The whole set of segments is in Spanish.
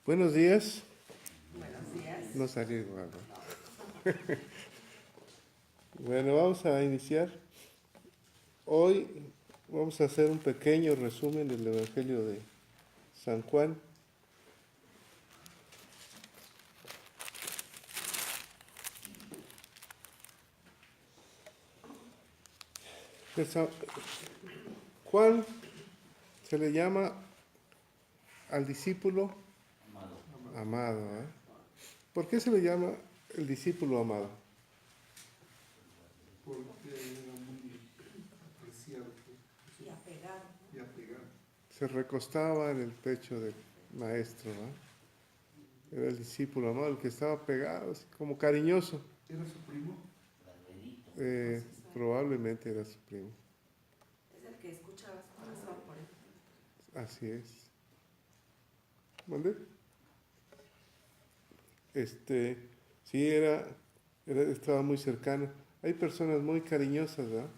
Buenos días. Buenos días. No salió igual, ¿no? Bueno, vamos a iniciar. Hoy vamos a hacer un pequeño resumen del Evangelio de San Juan. Juan se le llama al discípulo amado. ¿Eh? ¿Por qué se le llama el discípulo amado? Porque era muy apreciado Y apegado. y apegado. Se recostaba en el pecho del maestro. ¿No? Era el discípulo amado, el que estaba pegado, así como cariñoso. ¿Era su primo? Probablemente era su primo. Es el que escuchaba su corazón por él. Así es. ¿Mande? Sí, estaba muy cercano. Hay personas muy cariñosas, ¿verdad?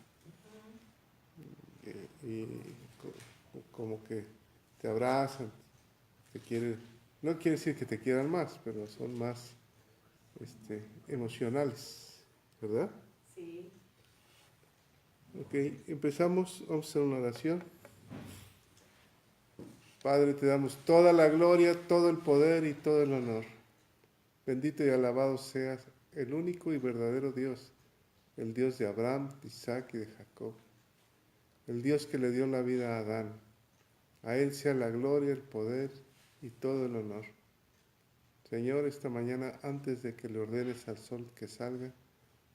Y como que te abrazan, te quieren. No quiere decir que te quieran más, pero son más emocionales, ¿verdad? Sí. Ok, empezamos, vamos a hacer una oración. Padre, te damos toda la gloria, todo el poder y todo el honor. Bendito y alabado seas el único y verdadero Dios, el Dios de Abraham, de Isaac y de Jacob, el Dios que le dio la vida a Adán. A Él sea la gloria, el poder y todo el honor. Señor, esta mañana, antes de que le ordenes al sol que salga,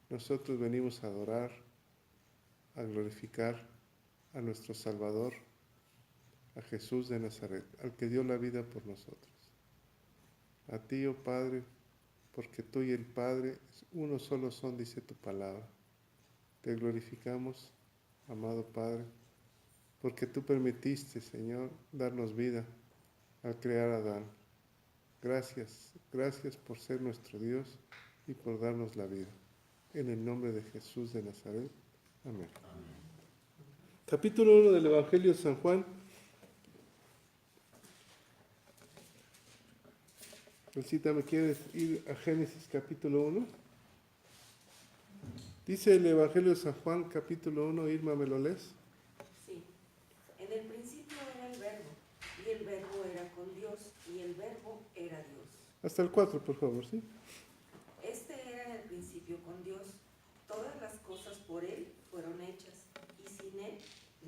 nosotros venimos a adorar, a glorificar a nuestro Salvador, a Jesús de Nazaret, al que dio la vida por nosotros. A ti, oh Padre, porque tú y el Padre uno solo son, dice tu palabra. Te glorificamos, amado Padre, porque tú permitiste, Señor, darnos vida al crear a Adán. Gracias, gracias por ser nuestro Dios y por darnos la vida. En el nombre de Jesús de Nazaret. Amén. Capítulo 1 del Evangelio de San Juan. Rosita, ¿me quieres ir a Génesis capítulo 1? Dice el Evangelio de San Juan capítulo 1, Irma, ¿me lo lees? Sí. En el principio era el verbo, y el verbo era con Dios, y el verbo era Dios. Hasta el 4, por favor, ¿sí? Este era en el principio con Dios. Todas las cosas por él fueron hechas, y sin él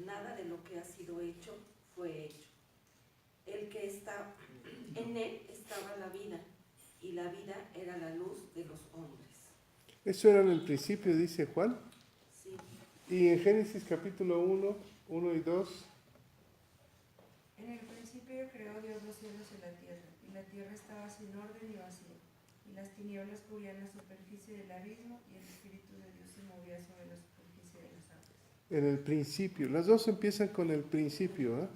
nada de lo que ha sido hecho fue hecho. En él estaba la vida, y la vida era la luz de los hombres. Eso era en el principio, dice Juan. Sí. Y en Génesis capítulo 1, 1 y 2. En el principio creó Dios los cielos y la tierra estaba sin orden y vacía, y las tinieblas cubrían la superficie del abismo, y el Espíritu de Dios se movía sobre la superficie de las aguas. En el principio, las dos empiezan con el principio, ¿eh?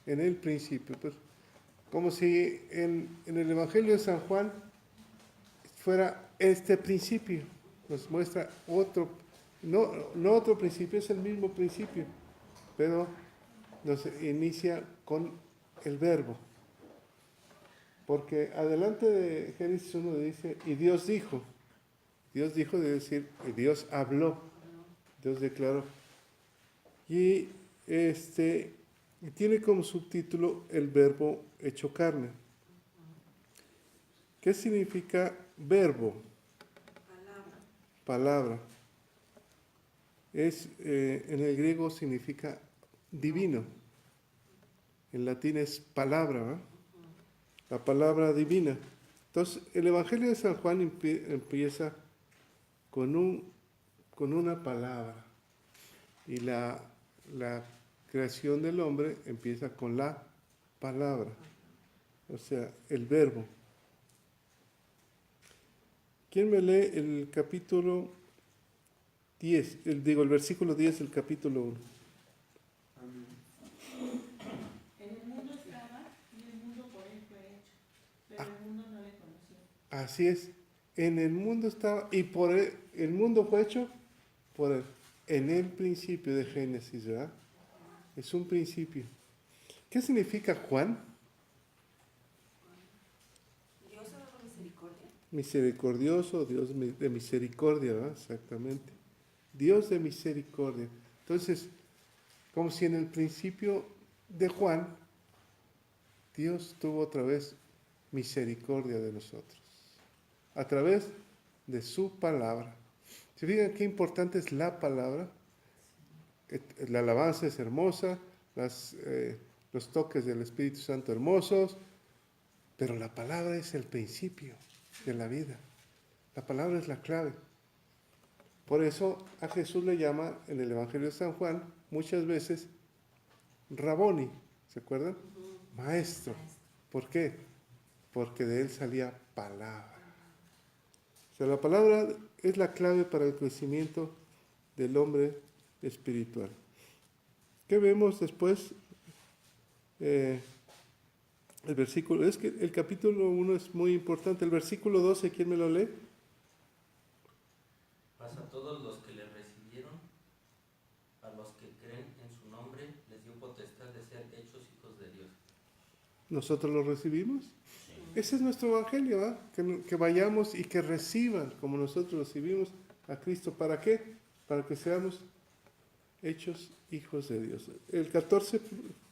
En el principio, pues, como si en el Evangelio de San Juan fuera este principio, nos muestra otro, no otro principio, es el mismo principio, pero nos inicia con el verbo, porque adelante de Génesis 1 dice, y Dios dijo de decir, y Dios habló, Dios declaró, y tiene como subtítulo el verbo hecho carne. ¿Qué significa verbo? Palabra. En el griego significa divino. En latín es palabra, ¿verdad? La palabra divina. Entonces, el Evangelio de San Juan empieza con una palabra. Y la creación del hombre empieza con la palabra. O sea, el verbo. ¿Quién me lee el capítulo 10? El versículo 10 del capítulo 1. Amén. En el mundo estaba y el mundo por él fue hecho, pero el mundo no le conoció. Así es. En el mundo estaba y por él, el mundo fue hecho por él. En el principio de Génesis, ¿verdad? Es un principio. ¿Qué significa Juan? Misericordioso, Dios de misericordia, ¿verdad? Exactamente. Dios de misericordia. Entonces, como si en el principio de Juan, Dios tuvo otra vez misericordia de nosotros, a través de su palabra. ¿Se fijan qué importante es la palabra? La alabanza es hermosa, los toques del Espíritu Santo hermosos, pero la palabra es el principio de la vida. La palabra es la clave. Por eso a Jesús le llama en el Evangelio de San Juan muchas veces Raboni, ¿se acuerdan? Maestro. ¿Por qué? Porque de él salía palabra. O sea, la palabra es la clave para el crecimiento del hombre espiritual. ¿Qué vemos después? El versículo, es que el capítulo 1 es muy importante. El versículo 12, ¿quién me lo lee? Mas a todos los que le recibieron, a los que creen en su nombre, les dio potestad de ser hechos hijos de Dios. ¿Nosotros lo recibimos? Ese es nuestro evangelio, ¿eh? Que vayamos y que reciban como nosotros recibimos a Cristo. ¿Para qué? Para que seamos hechos hijos de Dios. El 14,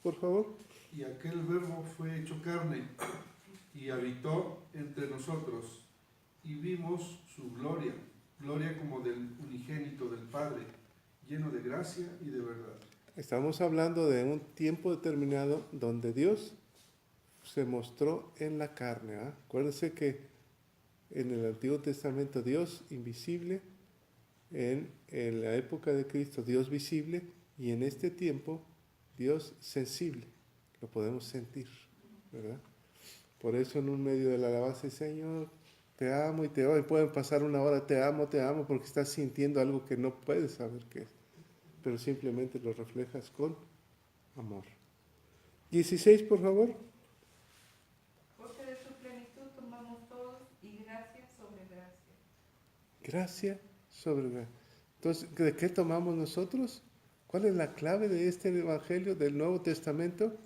por favor. Y aquel verbo fue hecho carne y habitó entre nosotros y vimos su gloria, gloria como del unigénito del Padre, lleno de gracia y de verdad. Estamos hablando de un tiempo determinado donde Dios se mostró en la carne. ¿Eh? Acuérdense que en el Antiguo Testamento Dios invisible, en la época de Cristo Dios visible, y en este tiempo Dios sensible. Lo podemos sentir, ¿verdad? Por eso en un medio de la alabanza, Señor, te amo y te amo. Y pueden pasar una hora, te amo, porque estás sintiendo algo que no puedes saber qué es. Pero simplemente lo reflejas con amor. 16, por favor. Porque de su plenitud tomamos todos y gracia sobre gracia. Gracia sobre gracia. Entonces, ¿de qué tomamos nosotros? ¿Cuál es la clave de este evangelio del Nuevo Testamento?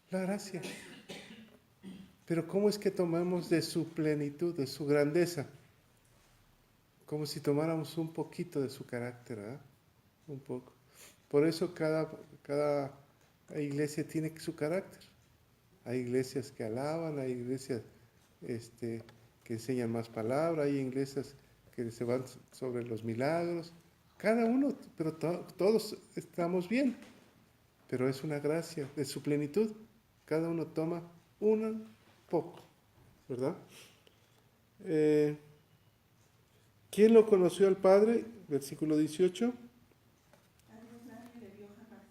La gracia. Pero ¿cómo es que tomamos de su plenitud, de su grandeza? Como si tomáramos un poquito de su carácter, ¿eh? Un poco. Por eso cada iglesia tiene su carácter. Hay iglesias que alaban, hay iglesias que enseñan más palabra, hay iglesias que se van sobre los milagros. Cada uno, pero todos estamos bien. Pero es una gracia de su plenitud. Cada uno toma un poco, ¿verdad? ¿Quién lo conoció al Padre? Versículo 18. A Dios nadie le vio jamás.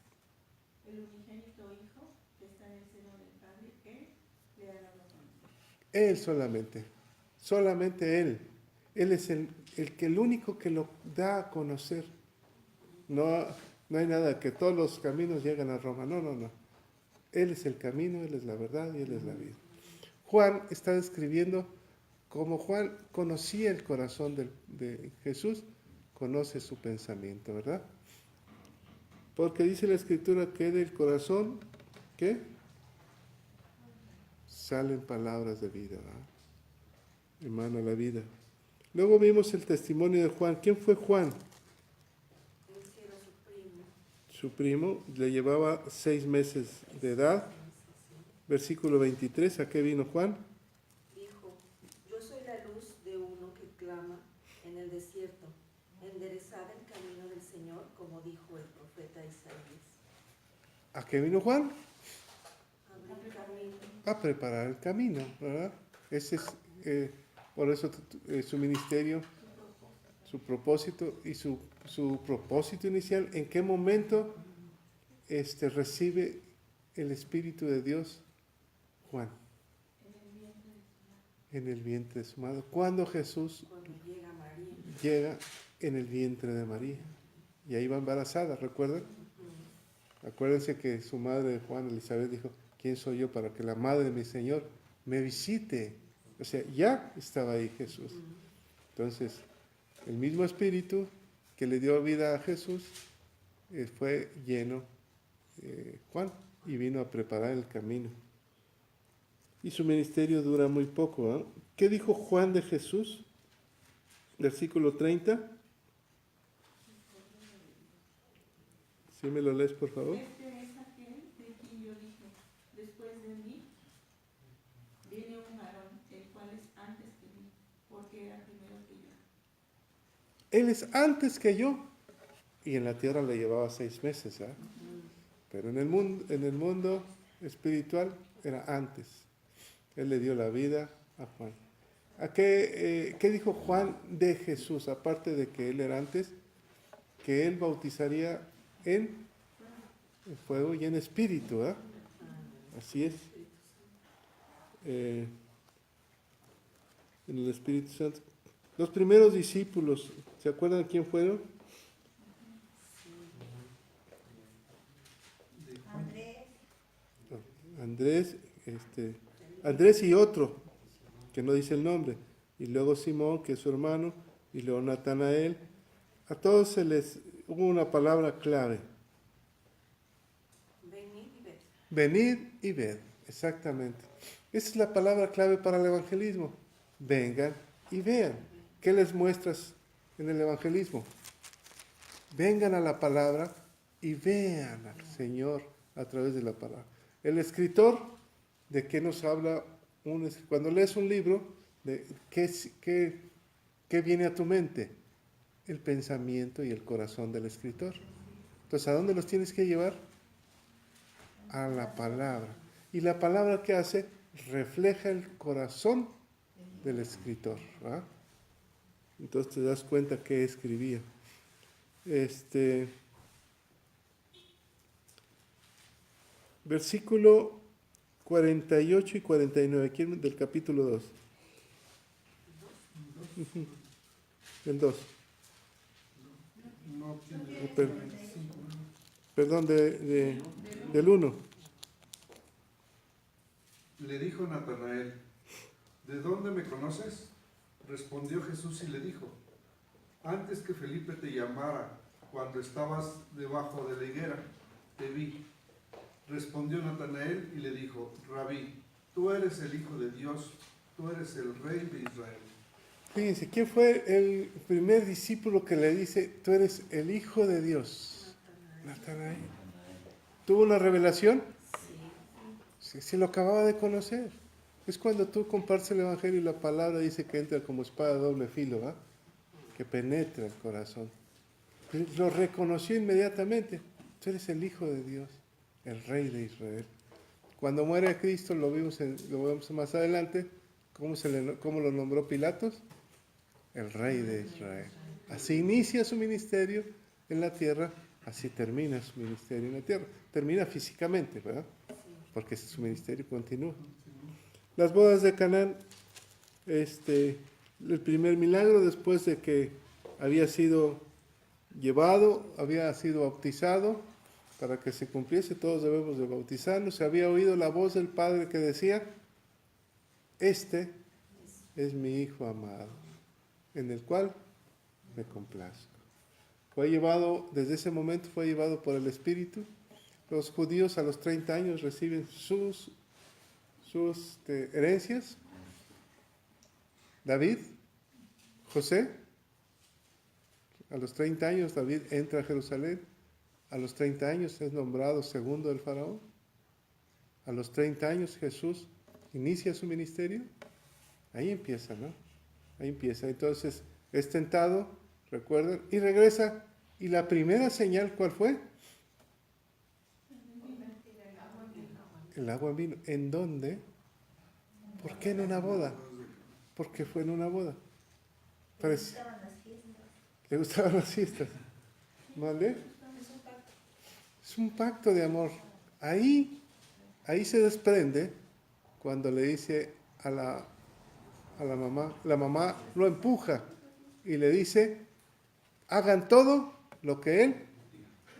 El unigénito Hijo, que está en el seno del Padre, Él le ha dado a conocer. Él solamente Él. Él es el único que lo da a conocer. No hay nada, que todos los caminos llegan a Roma. No. Él es el camino, Él es la verdad y Él es la vida. Juan está describiendo como Juan conocía el corazón de Jesús, conoce su pensamiento, ¿verdad? Porque dice la Escritura que del corazón, ¿qué? Salen palabras de vida, ¿verdad? Emana la vida. Luego vimos el testimonio de Juan. ¿Quién fue Juan? Él sí era su primo. Su primo, le llevaba 6 meses de edad. Versículo 23, ¿a qué vino Juan? Dijo, yo soy la luz de uno que clama en el desierto, enderezad el camino del Señor, como dijo el profeta Isaías. ¿A qué vino Juan? Abrir camino. A preparar el camino, ¿verdad? Ese es, por eso su ministerio, su propósito y su propósito inicial. ¿En qué momento recibe el Espíritu de Dios Juan? En el vientre de su madre. Cuando Jesús Cuando llega María. llega en el vientre de María. Y ahí va embarazada, ¿recuerdan? Acuérdense que su madre, Juan Elizabeth, dijo, ¿quién soy yo para que la madre de mi Señor me visite? O sea, ya estaba ahí Jesús. Entonces, el mismo Espíritu que le dio vida a Jesús fue lleno Juan y vino a preparar el camino. y su ministerio dura muy poco. ¿Eh? ¿Qué dijo Juan de Jesús? Versículo 30. ¿Sí me lo lees, por favor? Este es aquel de quien yo dije, después de mí viene un varón, el cual es antes que mí, porque era primero que yo. Él es antes que yo. Y en la tierra le llevaba 6 meses. ¿Eh? Pero en el mundo espiritual era antes. Él le dio la vida a Juan. ¿Qué dijo Juan de Jesús? Aparte de que él era antes, que él bautizaría en fuego y en espíritu. ¿Eh? Así es. En el Espíritu Santo. Los primeros discípulos, ¿se acuerdan quién fueron? Andrés y otro, que no dice el nombre, y luego Simón, que es su hermano, y luego Natanael. A todos hubo una palabra clave. Venid y ved. Venid y ved, exactamente. Esa es la palabra clave para el evangelismo. Vengan y vean. ¿Qué les muestras en el evangelismo? Vengan a la palabra y vean al Señor a través de la palabra. El escritor, ¿de qué nos habla? Cuando lees un libro, ¿de qué viene a tu mente? El pensamiento y el corazón del escritor. Entonces, ¿a dónde los tienes que llevar? A la palabra. Y la palabra que hace refleja el corazón del escritor. ¿Va? Entonces te das cuenta que escribía. Versículo 48 y 49, ¿quién del capítulo 2? El 2. No tiene Perdón, del 1. Le dijo Natanael, ¿de dónde me conoces? Respondió Jesús y le dijo, antes que Felipe te llamara, cuando estabas debajo de la higuera, te vi. Respondió Natanael y le dijo, Rabí, tú eres el Hijo de Dios, tú eres el Rey de Israel. Fíjense, ¿quién fue el primer discípulo que le dice, tú eres el Hijo de Dios? Natanael. ¿Tuvo una revelación? Sí, sí, lo acababa de conocer. Es cuando tú compartes el Evangelio y la palabra dice que entra como espada de doble filo, ¿va? Que penetra el corazón. Lo reconoció inmediatamente. Tú eres el Hijo de Dios, el Rey de Israel. Cuando muere Cristo, lo vemos más adelante, ¿cómo lo nombró Pilatos? El Rey de Israel. Así inicia su ministerio en la tierra, así termina su ministerio en la tierra. Termina físicamente, ¿verdad? Porque su ministerio continúa. Las bodas de Canaán, el primer milagro después de que había sido llevado, había sido bautizado, para que se cumpliese, todos debemos de bautizarnos. Se había oído la voz del Padre que decía, este es mi Hijo amado, en el cual me complazco. Desde ese momento fue llevado por el Espíritu. Los judíos a los 30 años reciben sus herencias. David, José, a los 30 años David entra a Jerusalén. A los 30 años es nombrado segundo del faraón. A los 30 años Jesús inicia su ministerio. Ahí empieza, ¿no? Ahí empieza. Entonces es tentado, recuerden, y regresa. ¿Y la primera señal cuál fue? El agua en vino. ¿En dónde? ¿Por qué en una boda? Porque fue en una boda. ¿Le gustaban las fiestas? ¿Vale? Es un pacto de amor. Ahí se desprende cuando le dice a la mamá lo empuja y le dice, hagan todo lo que él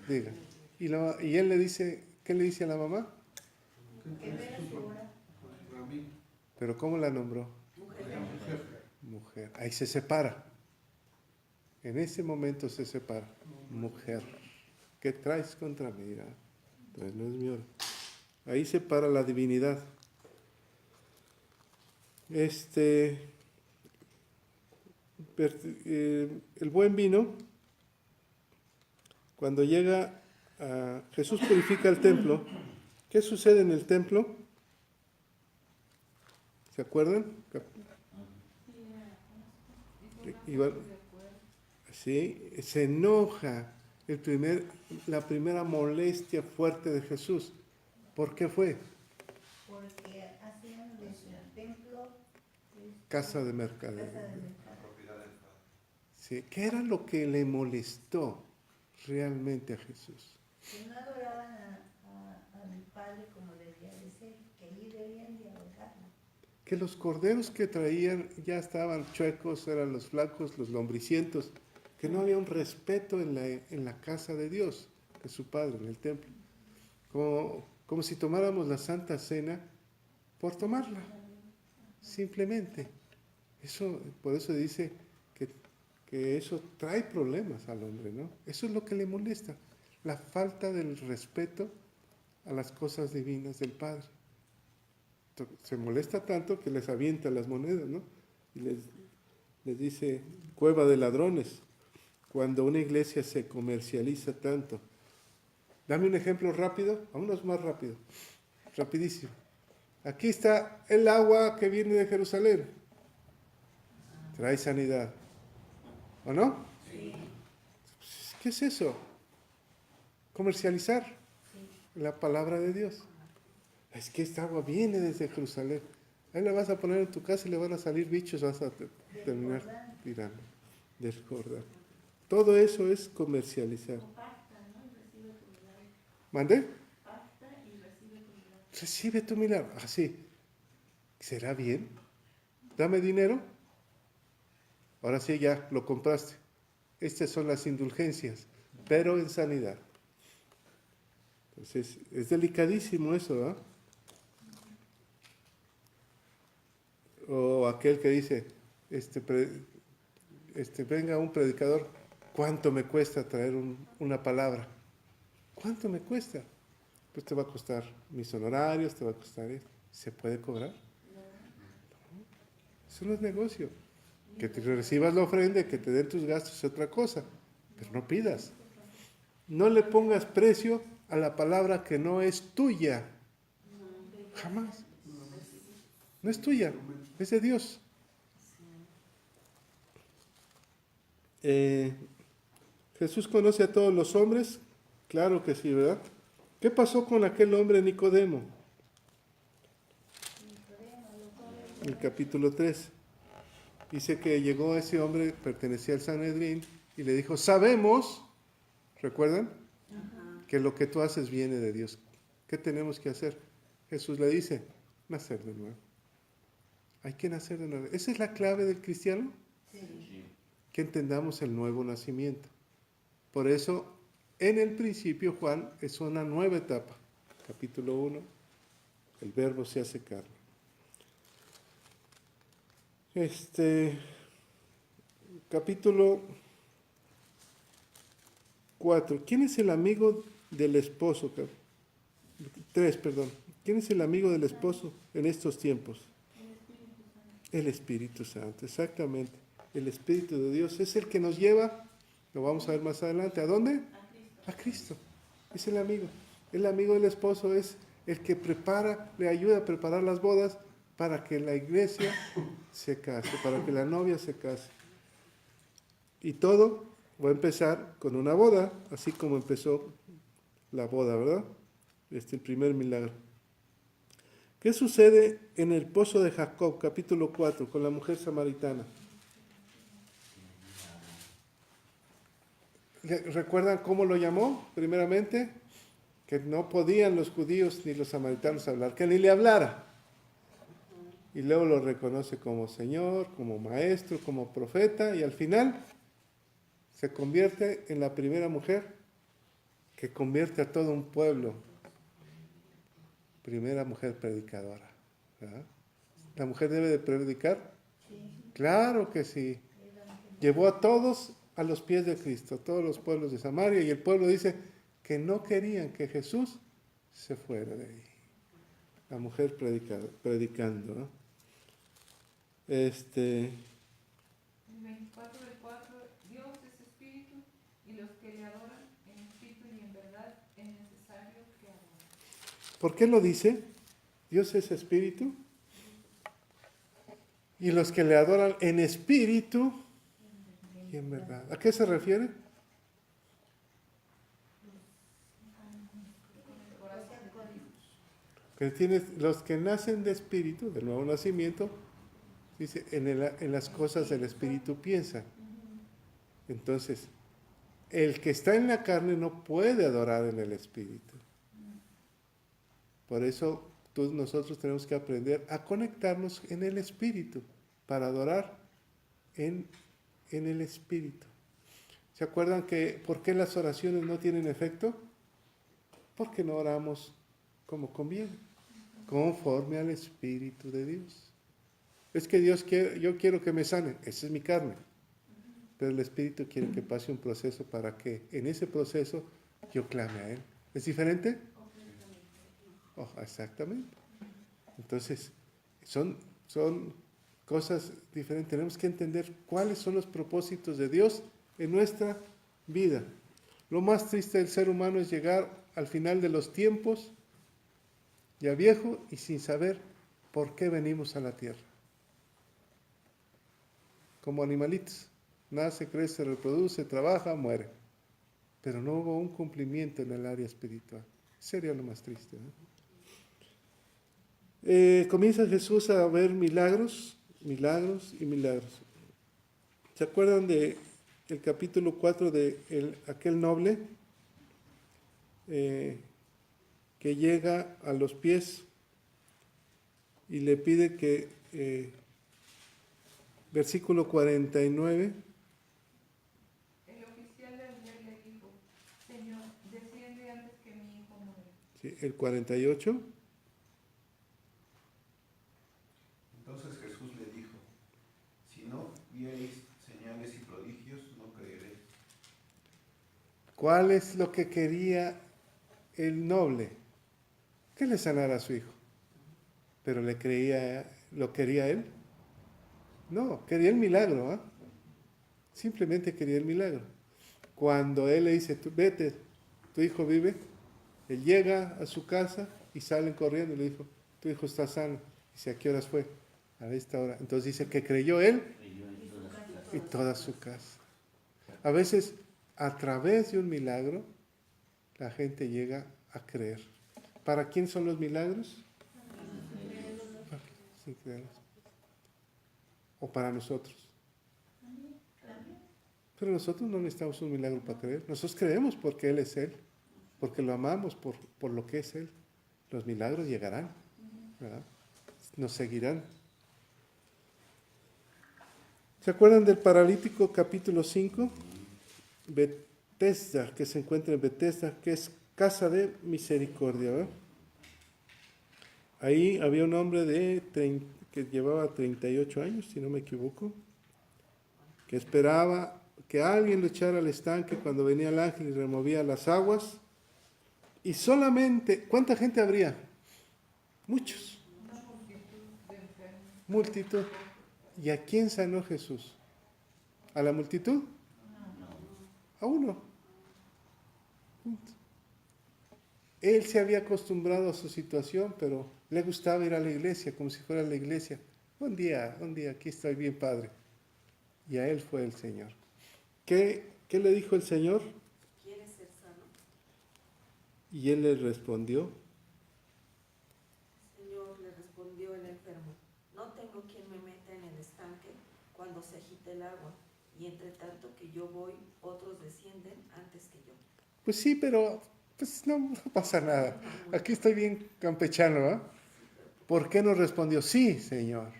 diga. Y él le dice, ¿qué le dice a la mamá? Pero ¿cómo la nombró? Mujer. Ahí se separa. En ese momento se separa. Mujer. ¿Qué traes contra mí? Entonces no es mi hora. Ahí se para la divinidad. El buen vino, cuando llega Jesús purifica el templo. ¿Qué sucede en el templo? ¿Se acuerdan? Igual, sí, se enoja la primera molestia fuerte de Jesús. ¿Por qué fue? Porque hacían de su templo Casa de mercadeo. casa de mercado. Sí, ¿qué era lo que le molestó realmente a Jesús? Que no adoraban a mi Padre como debía de ser, que allí debían de adorarlo. Que los corderos que traían ya estaban chuecos, eran los flacos, los lombricientos, que no había un respeto en la casa de Dios, de su Padre, en el templo. Como si tomáramos la Santa Cena por tomarla, simplemente. Por eso dice que eso trae problemas al hombre, ¿no? Eso es lo que le molesta, la falta del respeto a las cosas divinas del Padre. Se molesta tanto que les avienta las monedas, ¿no? Y les dice, cueva de ladrones, cuando una iglesia se comercializa tanto. Dame un ejemplo rápido, vámonos más rápido, rapidísimo. Aquí está el agua que viene de Jerusalén. Trae sanidad. ¿O no? Sí. ¿Qué es eso? Comercializar la palabra de Dios. Es que esta agua viene desde Jerusalén. Ahí la vas a poner en tu casa y le van a salir bichos, vas a terminar tirando del Jordán. Todo eso es comercializar. Pacta, ¿no? Y recibe tu milagro. ¿Mande? Pacta y recibe tu milagro. Recibe tu milagro. Así. ¿Será bien? Dame dinero. Ahora sí, ya lo compraste. Estas son las indulgencias, pero en sanidad. Entonces, es delicadísimo eso, ¿ah? O aquel que dice, venga un predicador, ¿cuánto me cuesta traer una palabra? ¿Cuánto me cuesta? Pues te va a costar mis honorarios, te va a costar esto. ¿Se puede cobrar? No. Eso no es negocio. Que te recibas la ofrenda, que te den tus gastos es otra cosa, pero no pidas. No le pongas precio a la palabra que no es tuya. Jamás. No es tuya, es de Dios. ¿Jesús conoce a todos los hombres? Claro que sí, ¿verdad? ¿Qué pasó con aquel hombre Nicodemo? En el capítulo 3. Dice que llegó ese hombre, pertenecía al Sanedrín, y le dijo, sabemos, ¿recuerdan? Que lo que tú haces viene de Dios. ¿Qué tenemos que hacer? Jesús le dice, nacer de nuevo. Hay que nacer de nuevo. ¿Esa es la clave del cristiano? Sí. Que entendamos el nuevo nacimiento. Por eso, en el principio, Juan es una nueva etapa. Capítulo 1, el verbo se hace carne. Capítulo 4. ¿Quién es el amigo del esposo? 3, perdón. ¿Quién es el amigo del esposo en estos tiempos? El Espíritu Santo, exactamente. El Espíritu de Dios es el que nos lleva, lo vamos a ver más adelante, ¿a dónde? A Cristo. Es el amigo. El amigo del esposo es el que prepara, le ayuda a preparar las bodas para que la iglesia se case, para que la novia se case. Y todo va a empezar con una boda, así como empezó la boda, ¿verdad? El primer milagro. ¿Qué sucede en el pozo de Jacob, capítulo 4, con la mujer samaritana? ¿Recuerdan cómo lo llamó? Primeramente, que no podían los judíos ni los samaritanos hablar, que ni le hablara. Y luego lo reconoce como Señor, como Maestro, como Profeta, y al final se convierte en la primera mujer que convierte a todo un pueblo. Primera mujer predicadora, ¿verdad? ¿La mujer debe de predicar? Sí. Claro que sí. Llevó a todos a los pies de Cristo, todos los pueblos de Samaria, y el pueblo dice que no querían que Jesús se fuera de ahí. La mujer predicando, ¿no? El 24 del 4, Dios es espíritu y los que le adoran en espíritu y en verdad es necesario que adoren. ¿Por qué lo dice? Dios es espíritu y los que le adoran en espíritu y en verdad. ¿A qué se refiere? Que los que nacen de espíritu, del nuevo nacimiento, dice, en las cosas del espíritu piensan. Entonces, el que está en la carne no puede adorar en el espíritu. Por eso todos nosotros tenemos que aprender a conectarnos en el espíritu para adorar en el espíritu. ¿Se acuerdan que por qué las oraciones no tienen efecto? Porque no oramos como conviene, conforme al Espíritu de Dios. Es que Dios quiere, yo quiero que me sane, esa es mi carne. Pero el Espíritu quiere que pase un proceso para que en ese proceso yo clame a Él. ¿Es diferente? Oh, exactamente. Entonces, son cosas diferentes. Tenemos que entender cuáles son los propósitos de Dios en nuestra vida. Lo más triste del ser humano es llegar al final de los tiempos, ya viejo y sin saber por qué venimos a la tierra. Como animalitos. Nace, crece, reproduce, trabaja, muere. Pero no hubo un cumplimiento en el área espiritual. Sería lo más triste, ¿no? Comienza Jesús a ver milagros, milagros y milagros. ¿Se acuerdan de el capítulo 4 de aquel noble que llega a los pies y le pide que, versículo 49, El oficial del rey le dijo, Señor, desciende antes que mi hijo muera. ¿sí? El 48, Entonces Jesús le dijo, si no viereis señales y prodigios, no creeréis. ¿cuál es lo que quería el noble? Que le sanara a su hijo. Pero ¿lo quería él? No, quería el milagro, ¿eh? Simplemente quería el milagro. Cuando él le dice, vete, tu hijo vive, él llega a su casa y salen corriendo y le dijo, tu hijo está sano. Dice, ¿a qué horas fue? A esta hora. Entonces dice que creyó él y toda su casa. A veces, a través de un milagro, la gente llega a creer. ¿Para quién son los milagros? Sí, o para nosotros. Pero nosotros no necesitamos un milagro para creer. Nosotros creemos porque Él es Él, porque lo amamos por lo que es Él. Los milagros llegarán, ¿verdad? Nos seguirán. ¿Se acuerdan del paralítico capítulo 5? Betesda, que se encuentra en Betesda, que es casa de misericordia, ¿verdad? Ahí había un hombre que llevaba 38 años, si no me equivoco, que esperaba que alguien lo echara al estanque cuando venía el ángel y removía las aguas. Y solamente, ¿cuánta gente habría? Muchos. Multitud. ¿Y a quién sanó Jesús? ¿A la multitud? A uno. Él se había acostumbrado a su situación, pero le gustaba ir a la iglesia, como si fuera la iglesia. Un día, aquí estoy bien, Padre. Y a él fue el Señor. ¿Qué le dijo el Señor? ¿Quieres ser sano? Y él le respondió, Señor, le respondió el enfermo, no tengo quien me meta en el estanque cuando se agite el agua, y entre tanto que yo voy, otros descienden antes que yo. pues sí, pero pues no pasa nada. Aquí estoy bien campechano, ¿eh? ¿Por qué no respondió? Sí, Señor,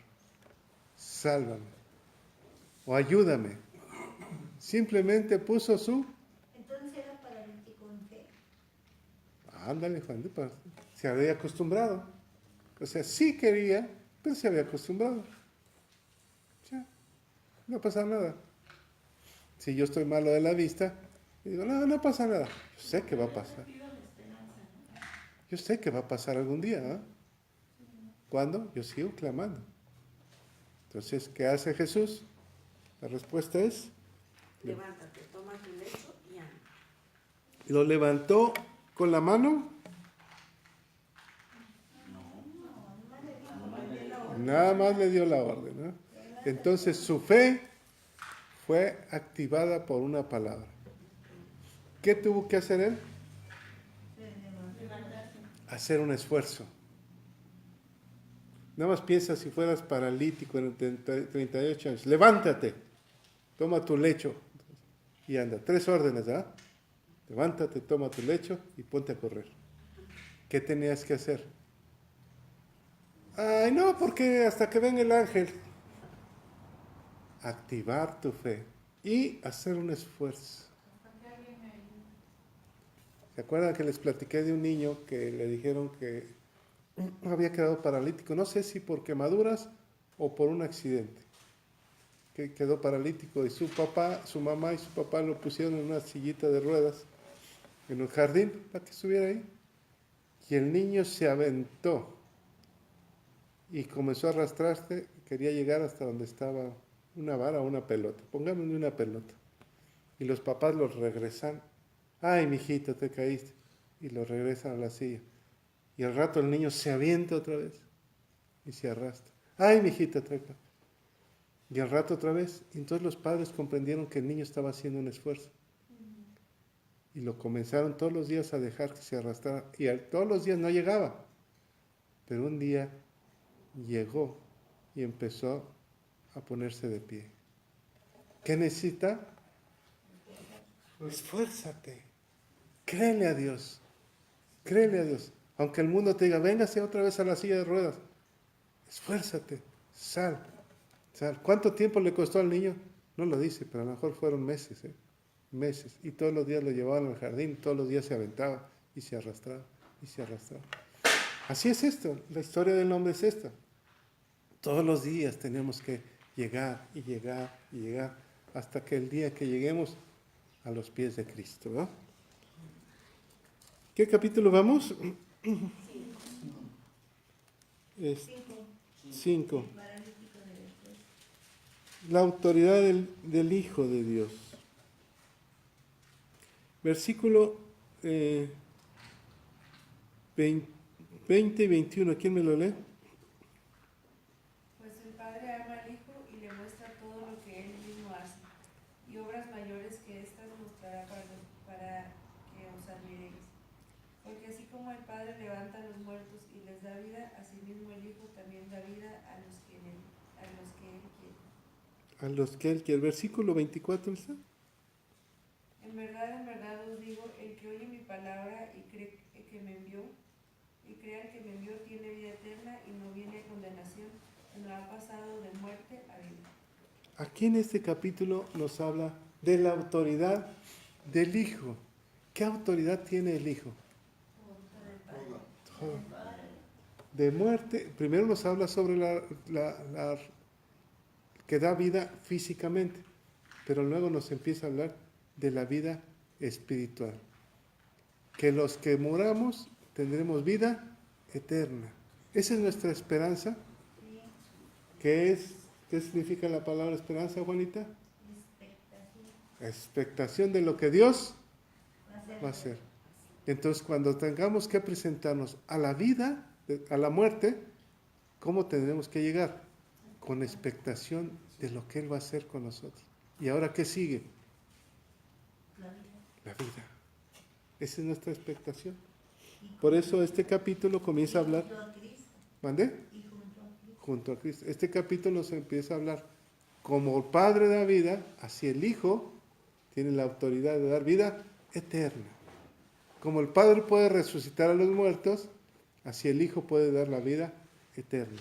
sálvame o ayúdame. Simplemente puso su... Entonces era paralítico en fe. Ándale, Juan, se había acostumbrado. O sea, sí quería, pero se había acostumbrado. Ya, no pasa nada. Si yo estoy malo de la vista, digo, no pasa nada. Yo sé que va a pasar. Yo sé que va a pasar algún día, ¿eh? ¿Cuándo? Yo sigo clamando. Entonces, ¿qué hace Jesús? La respuesta es, Levántate, toma tu lecho y anda. lo levantó con la mano, nada más le dio la orden, ¿no? Entonces su fe fue activada por una palabra. ¿Qué tuvo que hacer él? Hacer un esfuerzo. Nada más piensa si fueras paralítico en 38 años. Levántate, toma tu lecho y anda. 3 órdenes, ¿ah? Levántate, toma tu lecho y ponte a correr. ¿Qué tenías que hacer? Ay, no, porque hasta que venga el ángel. Activar tu fe y hacer un esfuerzo. ¿Se acuerdan que les platiqué de un niño que le dijeron que había quedado paralítico? No sé si por quemaduras o por un accidente. Que quedó paralítico y su mamá y su papá lo pusieron en una sillita de ruedas en el jardín para que estuviera ahí. Y el niño se aventó y comenzó a arrastrarse, quería llegar hasta donde estaba una vara o una pelota, pongámosle una pelota. Y los papás los regresan. Ay, mijito, te caíste. Y lo regresan a la silla. Y al rato el niño se avienta otra vez y se arrastra. Ay, mijito, te caíste. Y al rato otra vez. Y entonces los padres comprendieron que el niño estaba haciendo un esfuerzo. Y lo comenzaron todos los días a dejar que se arrastrara. Y todos los días no llegaba. Pero un día llegó y empezó a ponerse de pie. ¿Qué necesita? Esfuérzate. Créele a Dios. Créele a Dios. Aunque el mundo te diga, véngase otra vez a la silla de ruedas. Esfuérzate. Sal. ¿Cuánto tiempo le costó al niño? No lo dice, pero a lo mejor fueron meses. Meses. Y todos los días lo llevaban al jardín. Todos los días se aventaba y se arrastraba y se arrastraba. Así es esto. La historia del hombre es esta. Todos los días tenemos que llegar y llegar y llegar hasta que el día que lleguemos a los pies de Cristo, ¿no? ¿Qué capítulo vamos? 5. La autoridad del Hijo de Dios. Versículo 20 y 21. ¿Quién me lo lee? Pues el Padre ama al Hijo y le muestra todo lo que Él mismo hace, y obras mayores que éstas mostrará para que os admiréis. Porque así como el Padre levanta a los muertos y les da vida, asimismo el Hijo también da vida a los que Él quiere. A los que Él quiere. Versículo 24, ¿está? En verdad os digo, el que oye mi palabra y cree que me envió, y crea el que me envió, tiene vida eterna y no viene a condenación, sino ha pasado de muerte a vida. Aquí en este capítulo nos habla de la autoridad del Hijo. ¿Qué autoridad tiene el Hijo? De muerte. Primero nos habla sobre la que da vida físicamente, pero luego nos empieza a hablar de la vida espiritual. Que los que moramos tendremos vida eterna. Esa es nuestra esperanza. ¿Qué significa la palabra esperanza, Juanita? Expectación de lo que Dios va a hacer. Entonces, cuando tengamos que presentarnos a la vida, a la muerte, ¿cómo tendremos que llegar? Con expectación de lo que Él va a hacer con nosotros. ¿Y ahora qué sigue? La vida. Esa es nuestra expectación. Por eso este capítulo comienza a hablar. ¿Mande? Junto a Cristo. Este capítulo se empieza a hablar. Como el Padre da vida, así el Hijo tiene la autoridad de dar vida eterna. Como el Padre puede resucitar a los muertos, así el Hijo puede dar la vida eterna.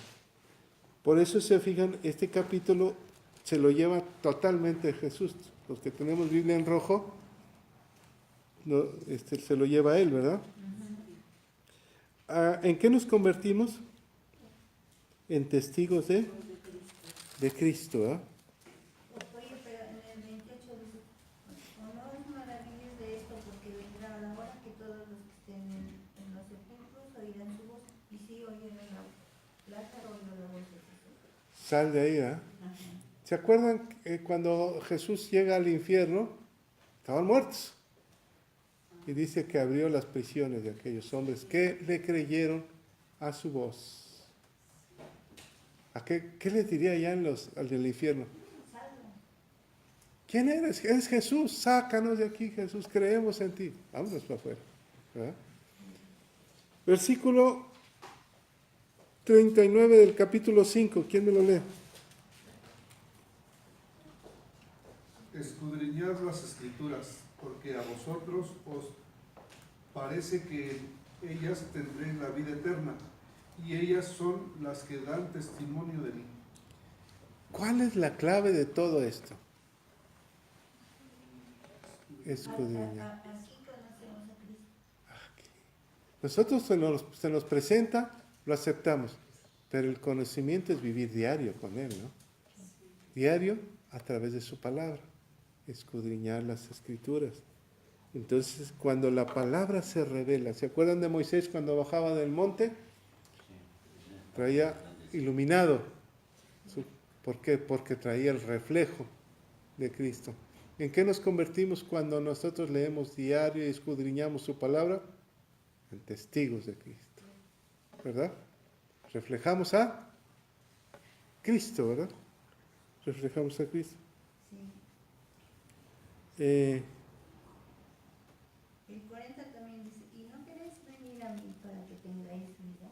Por eso se fijan, este capítulo se lo lleva totalmente Jesús. Los que tenemos Biblia en rojo, no, se lo lleva Él, ¿verdad? ¿En qué nos convertimos? En testigos de Cristo, ¿eh? Oye, pero en el 28 dice, o no os maravilles de esto, porque vendrá la hora que todos los que estén en los sepulcros oirán su voz, y sí oyeron la Lázaro oyó la voz de Jesús. Sal de ahí, ¿eh? ¿Se acuerdan cuando Jesús llega al infierno? Estaban muertos. Y dice que abrió las prisiones de aquellos hombres que le creyeron a su voz. ¿Qué les diría ya al del infierno? ¿Quién eres? Es Jesús. Sácanos de aquí, Jesús. Creemos en ti. Vámonos para afuera. ¿Verdad? Versículo 39 del capítulo 5. ¿Quién me lo lee? Escudriñad las Escrituras, porque a vosotros os parece que en ellas tendréis la vida eterna, y ellas son las que dan testimonio de mí. ¿Cuál es la clave de todo esto? Escudriñar. Así conocemos a Cristo. Nosotros se nos presenta, lo aceptamos, pero el conocimiento es vivir diario con Él, ¿no? Diario a través de su palabra, escudriñar las Escrituras. Entonces, cuando la palabra se revela, ¿se acuerdan de Moisés cuando bajaba del monte? Traía iluminado. ¿Por qué? Porque traía el reflejo de Cristo. ¿En qué nos convertimos cuando nosotros leemos diario y escudriñamos su palabra? En testigos de Cristo, ¿verdad? Reflejamos a Cristo, ¿verdad? Reflejamos a Cristo. El 40 también dice, ¿y no queréis venir a mí para que tengáis vida?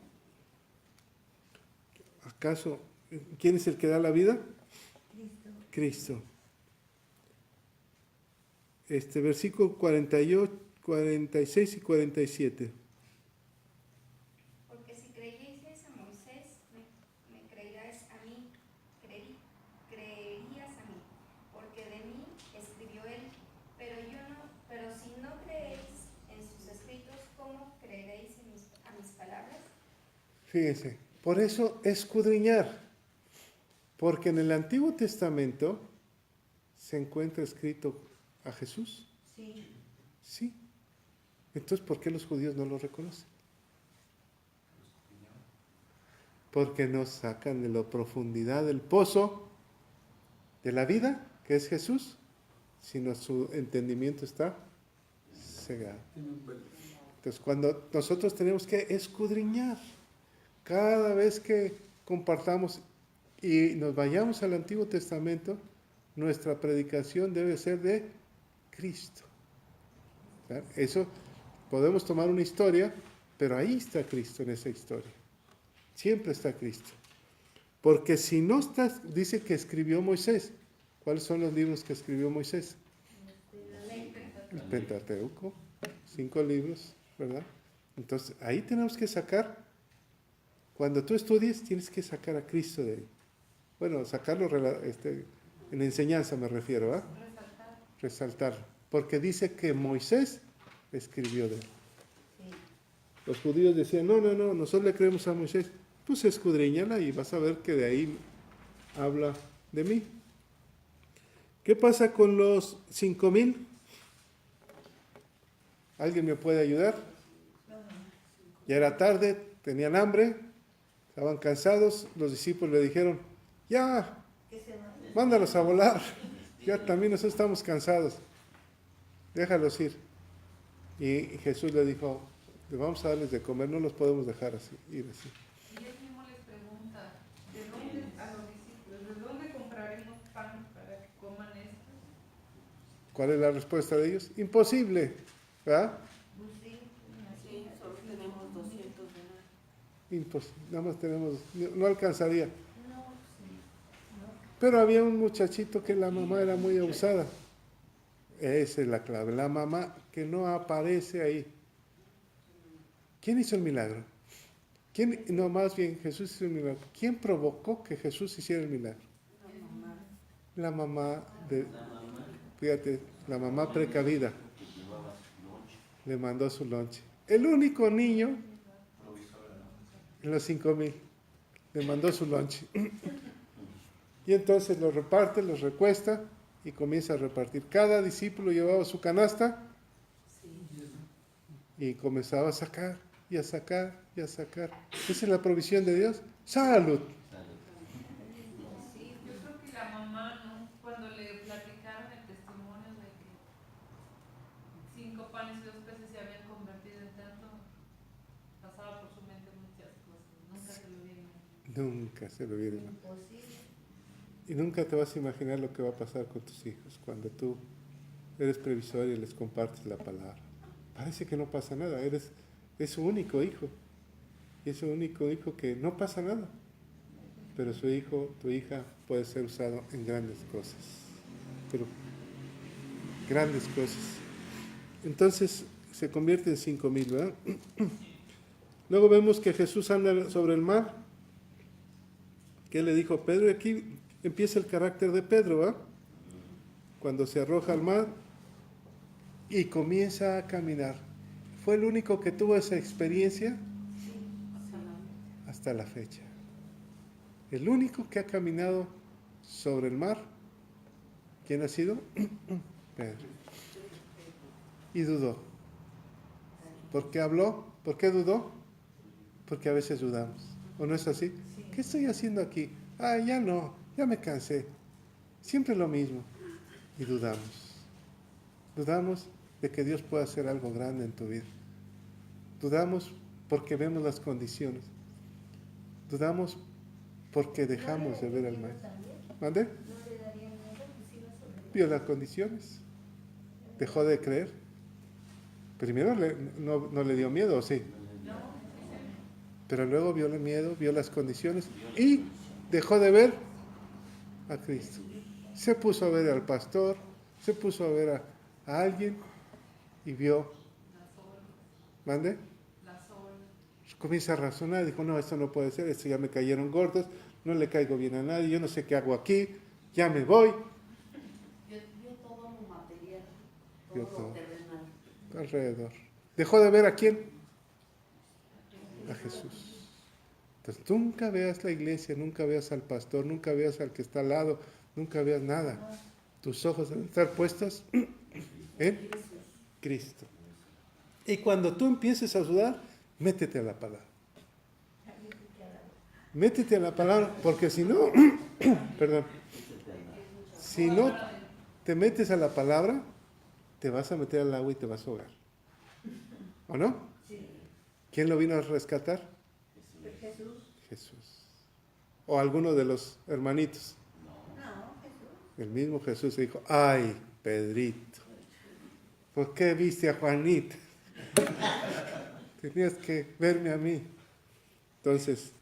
¿Acaso quién es el que da la vida? Cristo. Cristo. Versículo 48, 46 y 47. Porque si creyeseis a Moisés, me creerás a mí, creerías a mí, porque de mí escribió él. Pero si no creéis en sus escritos, ¿cómo creeréis a mis palabras? Fíjense, por eso escudriñar, porque en el Antiguo Testamento se encuentra escrito a Jesús. Sí. Sí. Entonces, ¿por qué los judíos no lo reconocen? Porque nos sacan de la profundidad del pozo de la vida, que es Jesús, sino su entendimiento está cegado. Entonces, cuando nosotros tenemos que escudriñar, cada vez que compartamos y nos vayamos al Antiguo Testamento, nuestra predicación debe ser de Cristo. ¿Verdad? Eso, podemos tomar una historia, pero ahí está Cristo en esa historia. Siempre está Cristo. Porque si no está, dice que escribió Moisés. ¿Cuáles son los libros que escribió Moisés? El Pentateuco, 5 libros, ¿verdad? Entonces, ahí tenemos que sacar, cuando tú estudies, tienes que sacar a Cristo de ahí. Bueno, sacarlo en enseñanza me refiero, ¿ah? Resaltarlo. Porque dice que Moisés escribió de él. Los judíos decían, no, nosotros le creemos a Moisés. Pues escudriñala y vas a ver que de ahí habla de mí. ¿Qué pasa con los 5,000? ¿Alguien me puede ayudar? Ya era tarde, tenían hambre, estaban cansados, los discípulos le dijeron, ya, mándalos a volar, ya también nosotros estamos cansados, déjalos ir. Y Jesús le dijo, le vamos a darles de comer, no los podemos dejar así, ir así. Y él mismo les pregunta, a los discípulos, ¿de dónde compraremos pan para que coman esto? ¿Cuál es la respuesta de ellos? Imposible, ¿verdad? Sí, solo tenemos 200 denarios. Imposible, nada más tenemos, no alcanzaría. Pero había un muchachito que la mamá era muy abusada. Esa es la clave, la mamá que no aparece ahí. ¿Quién hizo el milagro? No, más bien Jesús hizo el milagro. ¿Quién provocó que Jesús hiciera el milagro? La mamá fíjate, la mamá precavida. Le mandó su lonche. El único niño en los 5,000 le mandó su lonche. Y entonces los reparte, los recuesta y comienza a repartir. Cada discípulo llevaba su canasta y comenzaba a sacar y a sacar y a sacar. Esa es la provisión de Dios. ¡Salud! panes y 2 peces se habían convertido en tanto, pasaba por su mente muchas cosas. Nunca se lo vieron. Nunca se lo viene. Imposible. Y nunca te vas a imaginar lo que va a pasar con tus hijos cuando tú eres previsor y les compartes la palabra. Parece que no pasa nada, es su único hijo. Y es su único hijo que no pasa nada. Pero su hijo, tu hija, puede ser usado en grandes cosas. Pero grandes cosas. Entonces se convierte en 5,000, ¿verdad? Luego vemos que Jesús anda sobre el mar. ¿Qué le dijo Pedro? Y aquí empieza el carácter de Pedro, ¿verdad? Cuando se arroja al mar y comienza a caminar. ¿Fue el único que tuvo esa experiencia? Hasta la fecha. El único que ha caminado sobre el mar, ¿quién ha sido? Pedro. Y dudó. ¿Por qué habló? ¿Por qué dudó? Porque a veces dudamos. ¿O no es así? ¿Qué estoy haciendo aquí? Ya no, ya me cansé. Siempre lo mismo. Y dudamos. Dudamos de que Dios pueda hacer algo grande en tu vida. Dudamos porque vemos las condiciones. Dudamos porque dejamos de ver al Maestro. ¿Mande? ¿No le daría miedo que siga sobre Vio las condiciones. Dejó de creer. Primero no le dio miedo, ¿o sí? Pero luego vio el miedo, vio las condiciones y dejó de ver a Cristo. Se puso a ver al pastor, se puso a ver a alguien y vio. ¿Mande? Comienza a razonar, dijo, no, esto no puede ser, esto ya me cayeron gordos, no le caigo bien a nadie, yo no sé qué hago aquí, ya me voy. Yo todo lo material, Vio todo todo lo terrenal. alrededor. ¿Dejó de ver a quién? A Jesús. Entonces nunca veas la iglesia, nunca veas al pastor, nunca veas al que está al lado, nunca veas nada. Tus ojos deben estar puestos en Cristo. Y cuando tú empieces a dudar, métete a la palabra. Métete a la palabra, porque si no, perdón, si no te metes a la palabra, te vas a meter al agua y te vas a ahogar. ¿O no? ¿Quién lo vino a rescatar? Jesús. Jesús. O alguno de los hermanitos. No, Jesús. El mismo Jesús se dijo, ay, Pedrito, ¿por qué viste a Juanita? Tenías que verme a mí. Entonces,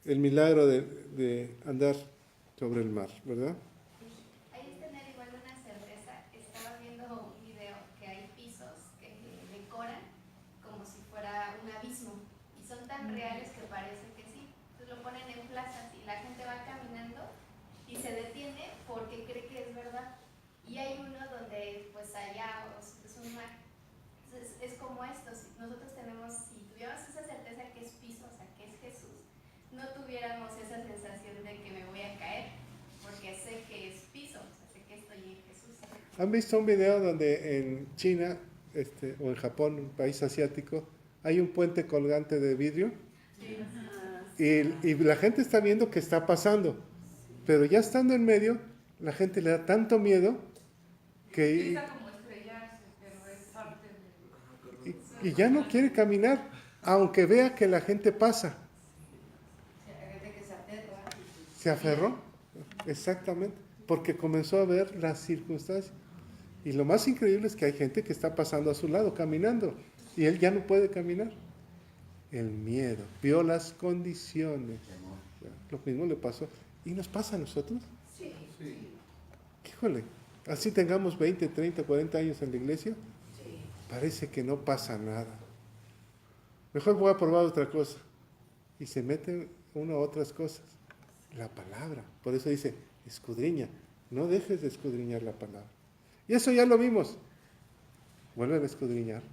el milagro de andar sobre el mar, ¿verdad? Hay que tener igual una certeza. Estaba viendo un video que hay pisos que decoran como si fuera un abismo y son tan reales que parece que sí. Entonces lo ponen en plazas y la gente va caminando y se detiene porque cree que es verdad. Y hay uno donde pues allá es un mar. Entonces es como esto. Nosotros tenemos, si tuviéramos esa certeza que es piso, o sea que es Jesús, no tuviéramos esa sensación de que me voy a caer, porque sé que es piso, o sea, sé que estoy en Jesús. ¿Han visto un video donde en China o en Japón, un país asiático, hay un puente colgante de vidrio? Y la gente está viendo qué está pasando, pero ya estando en medio, la gente le da tanto miedo que como estrellarse, pero es parte de... y ya no quiere caminar, aunque vea que la gente pasa. Se aferró, exactamente, porque comenzó a ver las circunstancias. Y lo más increíble es que hay gente que está pasando a su lado, caminando, y él ya no puede caminar. El miedo, vio las condiciones. Lo mismo le pasó. ¿Y nos pasa a nosotros? Sí. Híjole, así tengamos 20, 30, 40 años en la iglesia, parece que no pasa nada. Mejor voy a probar otra cosa. Y se mete uno a otras cosas. La palabra. Por eso dice, escudriña. No dejes de escudriñar la palabra. Y eso ya lo vimos. Vuelve a escudriñar.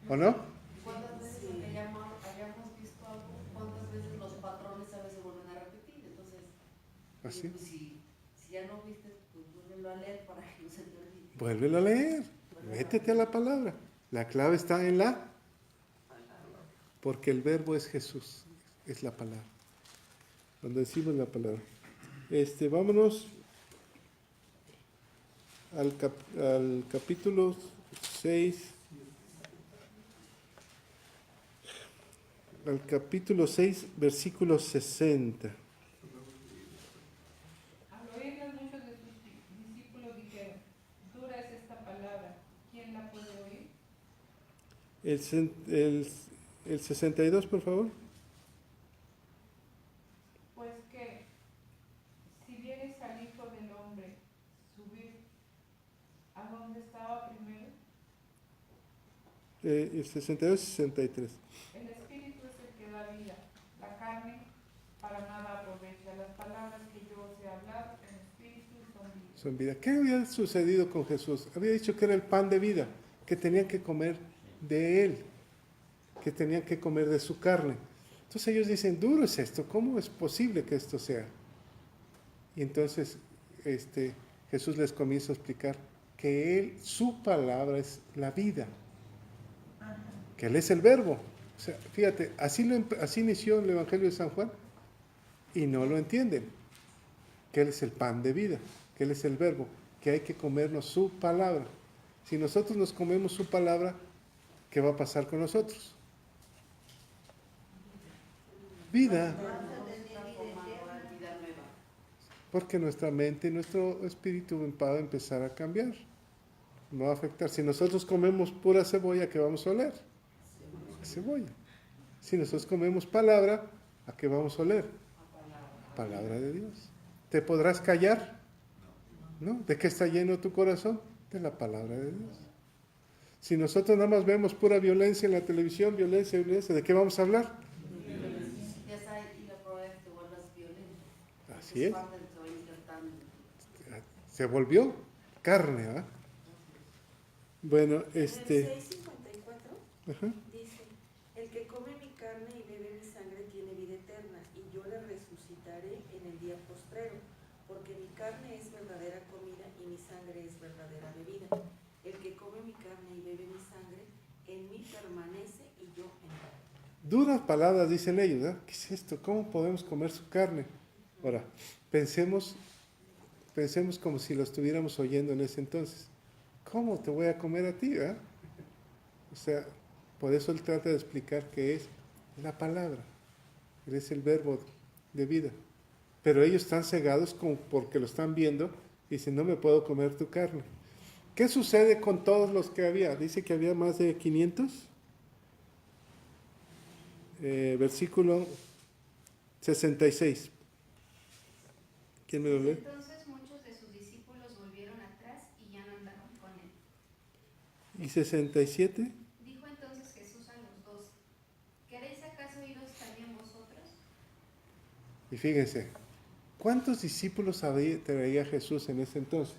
¿O no? ¿Cuántas veces hayamos visto algo? ¿Cuántas veces los patrones a veces vuelven a repetir? Entonces, Así. pues, si ya no viste, pues vuélvelo a leer para que no se te olvide. Vuélvelo a leer. Métete a la palabra. La clave está en la... Porque el verbo es Jesús. Es la palabra. Cuando decimos la palabra. Vámonos al capítulo 6. Al capítulo 6, versículo 60. Al oírlas muchos de sus discípulos dijeron, dura es esta palabra, ¿quién la puede oír? El 62, por favor. Pues que, si vienes al Hijo del Hombre, subir a donde estaba primero, El 62 y 63. el Espíritu es el que da vida, la carne para nada aprovecha. Las palabras que yo os he hablado en Espíritu son vida. Son vida. ¿Qué había sucedido con Jesús? Había dicho que era el pan de vida, que tenían que comer de él, que tenían que comer de su carne. Entonces ellos dicen, duro es esto, ¿cómo es posible que esto sea? Y entonces Jesús les comienza a explicar que él, su palabra es la vida, que él es el verbo. O sea, fíjate, así inició el Evangelio de San Juan y no lo entienden, que él es el pan de vida, que él es el verbo, que hay que comernos su palabra. Si nosotros nos comemos su palabra, ¿qué va a pasar con nosotros? Vida. Porque nuestra mente y nuestro espíritu va a empezar a cambiar. No va a afectar. Si nosotros comemos pura cebolla, ¿qué vamos a oler? Cebolla. Si nosotros comemos palabra, ¿a qué vamos a oler? Palabra de Dios. ¿Te podrás callar? ¿No? ¿De qué está lleno tu corazón? De la palabra de Dios. Si nosotros nada más vemos pura violencia en la televisión, violencia, ¿de qué vamos a hablar? Ya sabes, y la probabilidad es que te vuelvas violento. Así es. Parte de tu insertando. Se volvió carne, ¿verdad? Bueno, En el 6:54 Ajá. dice, el que come mi carne y bebe mi sangre tiene vida eterna, y yo le resucitaré en el día postrero, porque mi carne es verdadera comida y mi sangre es verdadera bebida. El que come mi carne y bebe mi sangre, en mí permanece y yo en él. Duras palabras dicen ellos, ¿verdad? ¿Qué es esto? ¿Cómo podemos comer su carne? Ahora, pensemos como si lo estuviéramos oyendo en ese entonces. ¿Cómo te voy a comer a ti, verdad? O sea, por eso él trata de explicar que es la palabra, él es el verbo de vida. Pero ellos están cegados porque lo están viendo y dicen, no me puedo comer tu carne. ¿Qué sucede con todos los que había? Dice que había más de 500. Versículo 66. ¿Quién me lo lee? Entonces muchos de sus discípulos volvieron atrás y ya no andaban con él. ¿Y 67? Dijo entonces Jesús a los 12, ¿queréis acaso iros también vosotros? Y fíjense, ¿cuántos discípulos traía Jesús en ese entonces?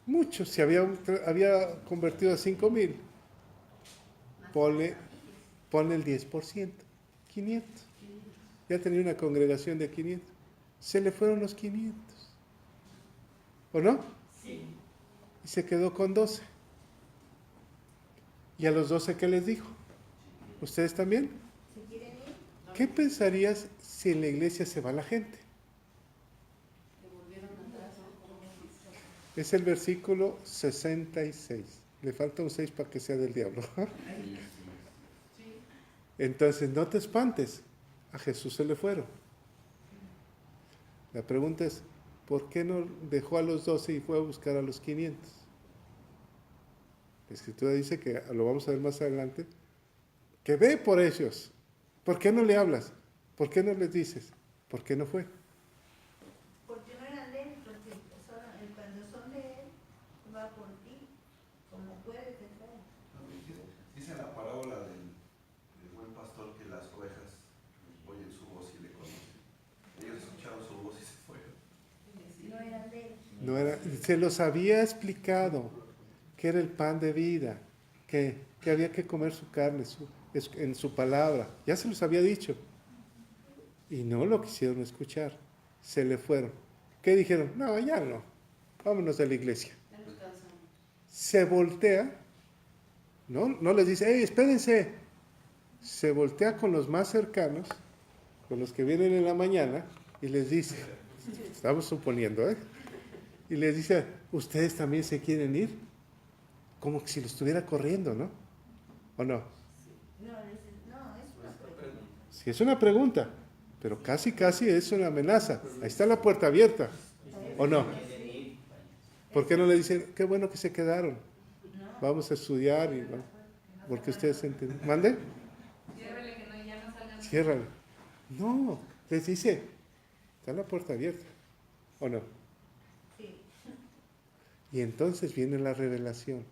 Muchos, se había convertido a 5,000. Ponle el 10%, 500. Ya tenía una congregación de 500. Se le fueron los 500. ¿O no? Sí. Y se quedó con 12. ¿Y a los 12 qué les dijo? ¿Ustedes también? ¿Se quieren ir? ¿Qué pensarías si en la iglesia se va la gente? Es el versículo 66. Le falta un 6 para que sea del diablo. Entonces, no te espantes. A Jesús se le fueron. La pregunta es, ¿por qué no dejó a los 12 y fue a buscar a los 500? La Escritura dice que, lo vamos a ver más adelante, que ve por ellos. ¿Por qué no le hablas? ¿Por qué no les dices? ¿Por qué no fue? Porque no eran de él, porque cuando son de él, va por ti, como puede te trae. Dice la parábola del buen pastor que las ovejas oyen su voz y le conocen. Ellos escucharon su voz y se fueron. No eran de él. No era, se los había explicado que era el pan de vida, que había que comer su carne en su palabra. Ya se los había dicho. Y no lo quisieron escuchar. Se le fueron. ¿Qué dijeron? No, ya no. Vámonos de la iglesia. Se voltea. No les dice, hey, espérense. Se voltea con los más cercanos, con los que vienen en la mañana, y les dice, estamos suponiendo, y les dice, ¿ustedes también se quieren ir? como si lo estuviera corriendo, ¿no? ¿O no? No, es una pregunta. Sí, es una pregunta, pero casi es una amenaza. Ahí está la puerta abierta, ¿o no? ¿Por qué no le dicen, qué bueno que se quedaron? Vamos a estudiar y ¿no? Porque ustedes entienden. ¿Mande? Ciérrale que no, ya no salgan. Ciérrale. No, les dice, está la puerta abierta, ¿o no? Sí. Y entonces viene la revelación.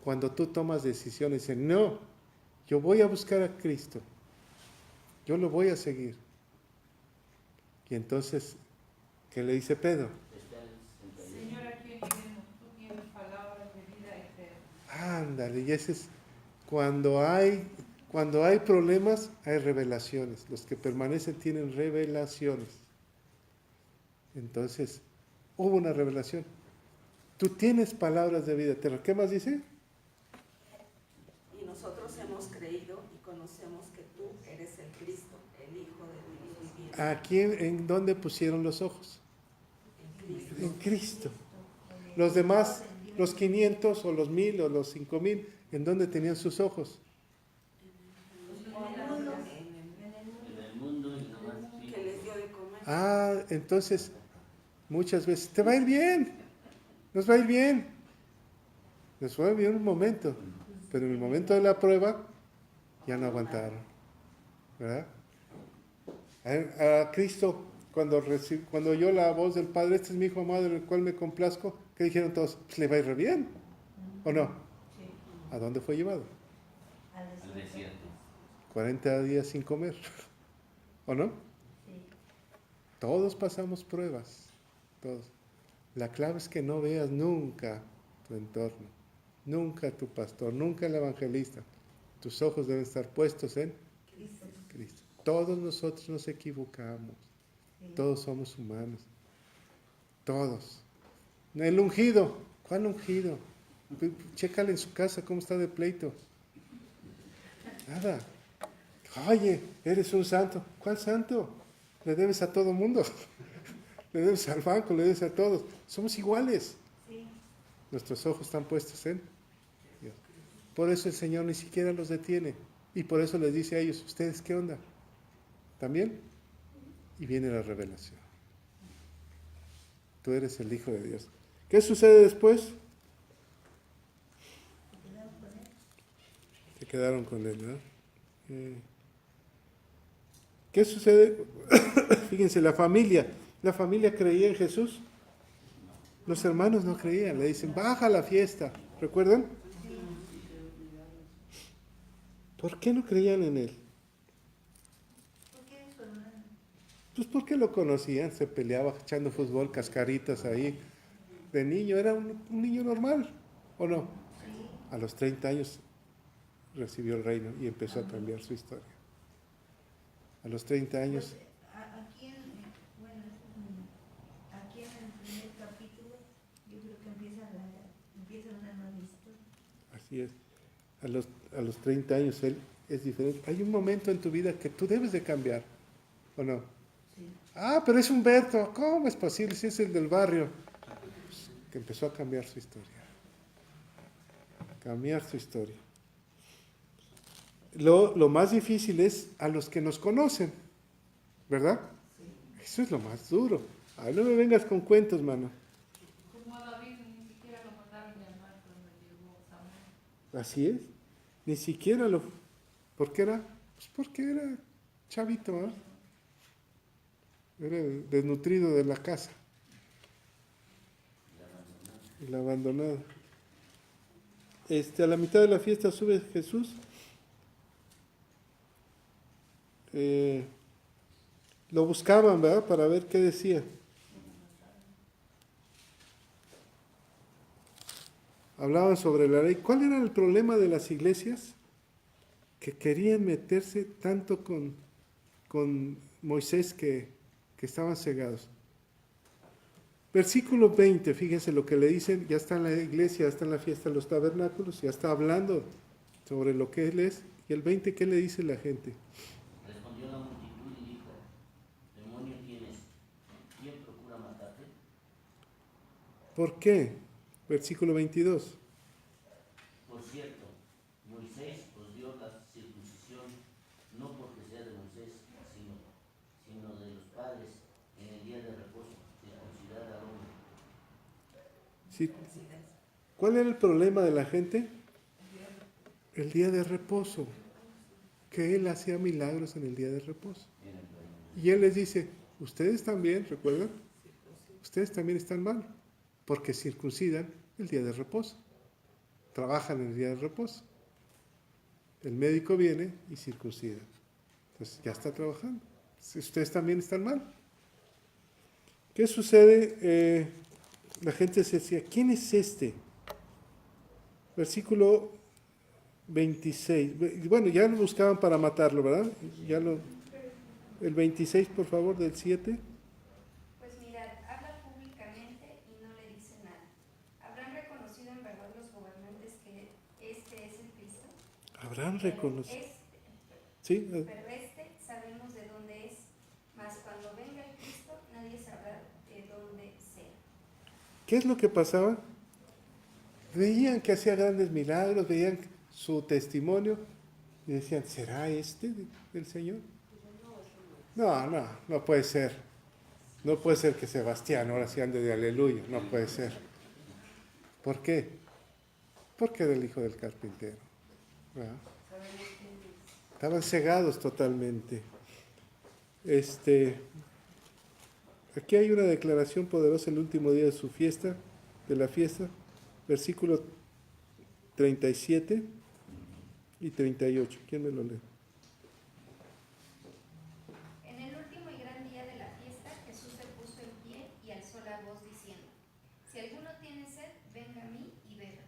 Cuando tú tomas decisiones, dices, no, yo voy a buscar a Cristo, yo lo voy a seguir. Y entonces, ¿qué le dice Pedro? Señor, ¿a quién iremos? Tú tienes palabras de vida eterna. Ándale, y ese es cuando hay problemas, hay revelaciones. Los que permanecen tienen revelaciones. Entonces, hubo una revelación. Tú tienes palabras de vida eterna. ¿Qué más dice? Y nosotros hemos creído y conocemos que tú eres el Cristo, el Hijo del Dios viviente. ¿A quién, en dónde pusieron los ojos? En Cristo. En Cristo. Los demás, los 500 o los 1000 o los 5000, ¿en dónde tenían sus ojos? En el mundo y nomás. Que les dio de comer. Ah, entonces, muchas veces, te va a ir bien, nos va a ir bien. Les fue bien un momento, pero en el momento de la prueba, ya no aguantaron. ¿Verdad? A Cristo, cuando oyó la voz del Padre, este es mi Hijo amado en el cual me complazco, ¿qué dijeron todos? Pues le va a ir re bien, ¿o no? ¿A dónde fue llevado? Al desierto. 40 días sin comer, ¿o no? Sí. Todos pasamos pruebas, todos. La clave es que no veas nunca tu entorno, nunca tu pastor, nunca el evangelista. Tus ojos deben estar puestos en Cristo. Todos nosotros nos equivocamos, todos somos humanos, todos. El ungido, ¿cuál ungido? Chécale en su casa cómo está de pleito. Nada. Oye, eres un santo. ¿Cuál santo? Le debes a todo mundo. Le debes al banco, le debes a todos. Somos iguales. Sí. Nuestros ojos están puestos en Dios. Por eso el Señor ni siquiera los detiene. Y por eso les dice a ellos, ¿ustedes qué onda? ¿También? Y viene la revelación. Tú eres el Hijo de Dios. ¿Qué sucede después? Se quedaron con él, ¿verdad? ¿Qué sucede? Fíjense, la familia creía en Jesús. Los hermanos no creían, le dicen, baja la fiesta. ¿Recuerdan? ¿Por qué no creían en él? ¿Por qué eso, hermano? Pues porque lo conocían, se peleaba echando fútbol, cascaritas ahí. De niño, era un niño normal, ¿o no? Sí. A los 30 años recibió el reino y empezó a cambiar su historia. A los 30 años, Aquí en el primer capítulo, yo creo que empieza una nueva historia. así es, a los 30 años él es diferente. Hay un momento en tu vida que tú debes de cambiar, ¿o no? Sí. Ah, pero es Humberto, ¿cómo es posible si es el del barrio? Pues, que empezó a cambiar su historia. Cambiar su historia. Lo más difícil es a los que nos conocen, ¿verdad? Eso es lo más duro. Ay, no me vengas con cuentos, mano. Como a David ni siquiera lo mandaron llamar cuando llegó Samuel. Así es. Ni siquiera lo... ¿Por qué era? Pues porque era chavito, ¿eh? Era el desnutrido de la casa. El abandonado. A la mitad de la fiesta sube Jesús. Lo buscaban, ¿verdad? Para ver qué decía. Hablaban sobre la ley. ¿Cuál era el problema de las iglesias? Que querían meterse tanto con Moisés que estaban cegados. Versículo 20, fíjense lo que le dicen, ya está en la iglesia, ya está en la fiesta de los tabernáculos, ya está hablando sobre lo que él es. Y el 20, ¿qué le dice la gente? Respondió la multitud y dijo, demonio tienes, ¿quién procura matarte? ¿Por qué? Versículo 22. Sí. ¿Cuál era el problema de la gente? El día de reposo. Que Él hacía milagros en el día de reposo. Y Él les dice, ustedes también, ¿recuerdan? Ustedes también están mal, porque circuncidan el día de reposo. Trabajan en el día de reposo. El médico viene y circuncida. Entonces ya está trabajando. Ustedes también están mal. ¿Qué sucede? La gente se decía, ¿quién es este? Versículo 26. Bueno, ya lo buscaban para matarlo, ¿verdad? El 26, por favor, del 7. Pues mirad, habla públicamente y no le dice nada. ¿Habrán reconocido en verdad los gobernantes que este es el Cristo? Habrán reconocido. Sí. Sí. Pero sabemos de dónde es, mas cuando venga el Cristo nadie sabrá de dónde sea. ¿Qué es lo que pasaba? Veían que hacía grandes milagros, veían su testimonio y decían, ¿será este el Señor? No puede ser. No puede ser que Sebastián ahora sí ande de aleluya, no puede ser. ¿Por qué? Porque era el hijo del carpintero. ¿Verdad? Estaban cegados totalmente. Aquí hay una declaración poderosa el último día de su fiesta, de la fiesta, versículo 37 y 38. ¿Quién me lo lee? En el último y gran día de la fiesta, Jesús se puso en pie y alzó la voz diciendo, si alguno tiene sed, venga a mí y beba.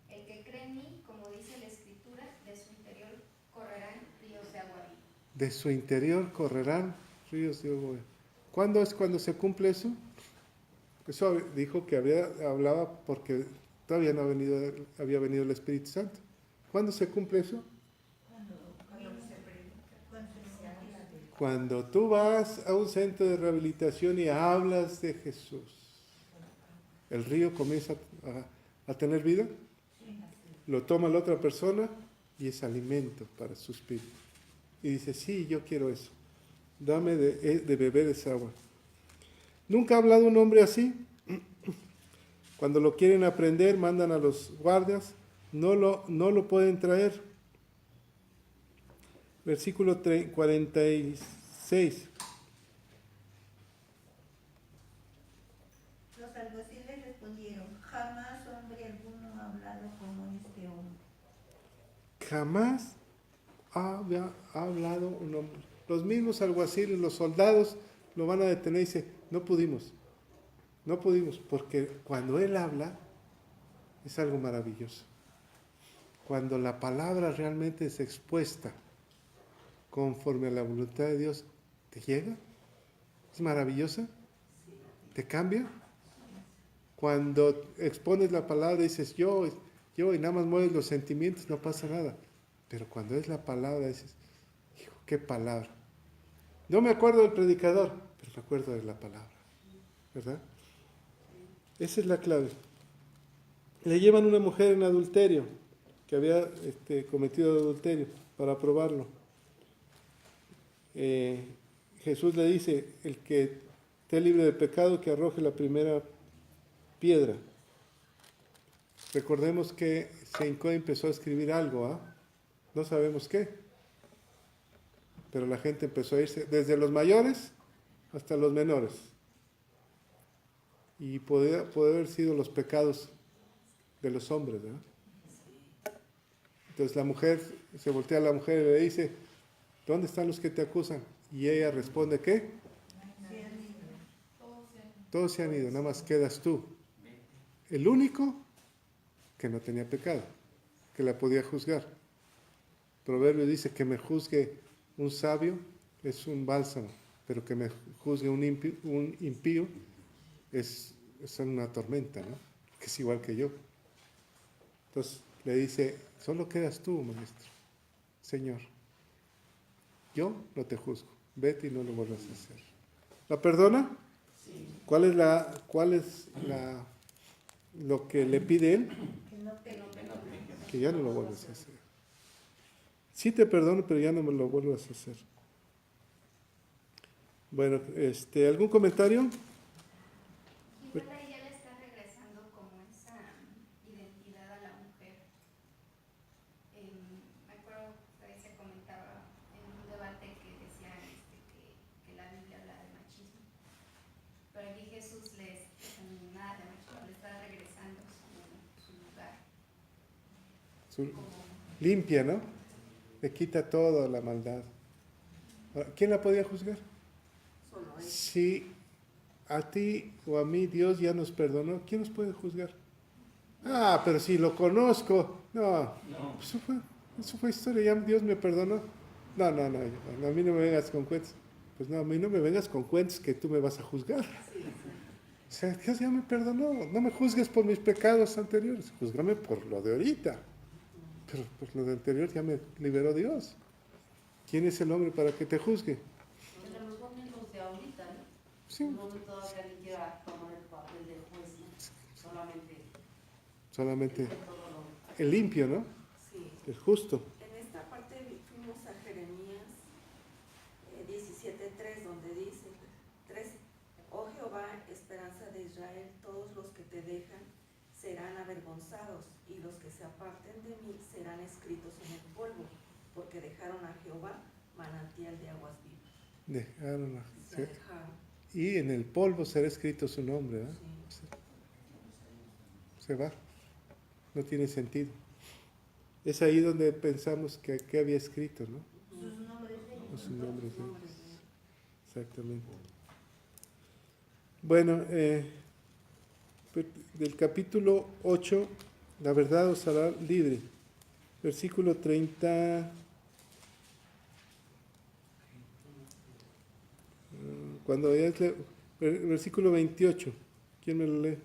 El que cree en mí, como dice la Escritura, de su interior correrán ríos de agua viva. De su interior correrán ríos de agua viva. ¿Cuándo es cuando se cumple eso? Eso dijo que hablaba porque todavía no había venido el Espíritu Santo. ¿Cuándo se cumple eso? Cuando tú vas a un centro de rehabilitación y hablas de Jesús, el río comienza a tener vida, lo toma la otra persona y es alimento para su espíritu. Y dice, sí, yo quiero eso. Dame de beber esa agua. ¿Nunca ha hablado un hombre así? Cuando lo quieren aprender, mandan a los guardias, no lo pueden traer. Versículo 46. Los alguaciles respondieron, jamás hombre alguno ha hablado como este hombre. Jamás ha hablado un hombre. Los mismos alguaciles, los soldados, lo van a detener y dicen, no pudimos, porque cuando Él habla, es algo maravilloso. Cuando la palabra realmente es expuesta conforme a la voluntad de Dios, ¿te llega? ¿Es maravillosa? ¿Te cambia? Cuando expones la palabra y dices yo, y nada más mueves los sentimientos, no pasa nada. Pero cuando es la palabra, dices, hijo, qué palabra. No me acuerdo del predicador, pero me acuerdo de la palabra. ¿Verdad? Esa es la clave. Le llevan una mujer en adulterio, que había cometido adulterio, para probarlo. Jesús le dice, el que esté libre de pecado, que arroje la primera piedra. Recordemos que se hincó y empezó a escribir algo, no sabemos qué, pero la gente empezó a irse, desde los mayores hasta los menores. Y puede haber sido los pecados de los hombres, ¿verdad? Entonces la mujer, se voltea a la mujer y le dice, ¿dónde están los que te acusan? Y ella responde, ¿qué? Todos se han ido, nada más quedas tú. El único que no tenía pecado, que la podía juzgar. Proverbio dice que me juzgue un sabio es un bálsamo, pero que me juzgue un impío es una tormenta, ¿no? Que es igual que yo. Entonces le dice, solo quedas tú, maestro, Señor. Yo no te juzgo, vete y no lo vuelvas a hacer. ¿La perdona? Sí. ¿Cuál es lo que le pide él? Que ya no lo vuelvas a hacer. Sí te perdono, pero ya no me lo vuelvas a hacer. Bueno, ¿algún comentario? Igual ahí ya le está regresando como es. limpia, ¿no? Le quita toda la maldad. Ahora, ¿quién la podía juzgar? Solo él. Si a ti o a mí Dios ya nos perdonó, ¿quién nos puede juzgar? Ah, pero si lo conozco. No, eso fue historia, ya Dios me perdonó. No, a mí no me vengas con cuentos. Pues no, a mí no me vengas con cuentos que tú me vas a juzgar. O sea, Dios ya me perdonó. No me juzgues por mis pecados anteriores, júzgame por lo de ahorita. Pero por lo de anterior ya me liberó Dios. ¿Quién es el hombre para que te juzgue? Pero a lo mejor ni los de ahorita, ¿no? Sí. En un momento dado que alguien quiera tomar el papel de juez, ¿no? Solamente todo lo... el limpio, ¿no? Sí. El justo. En esta parte fuimos a Jeremías 17:3, donde dice, 13, oh Jehová, esperanza de Israel, todos los que te dejan serán avergonzados, y los que se aparten de mí serán escritos en el polvo, porque dejaron a Jehová manantial de aguas vivas. Dejaron Se dejaron. y en el polvo será escrito su nombre, ¿verdad? Sí. Se va. No tiene sentido. Es ahí donde pensamos que había escrito, ¿no? Sus nombres de ellos. Su nombre, sí. Exactamente. Bueno, del capítulo 8, la verdad os hará libre. Versículo 30. Cuando ya versículo 28. ¿Quién me lo lee?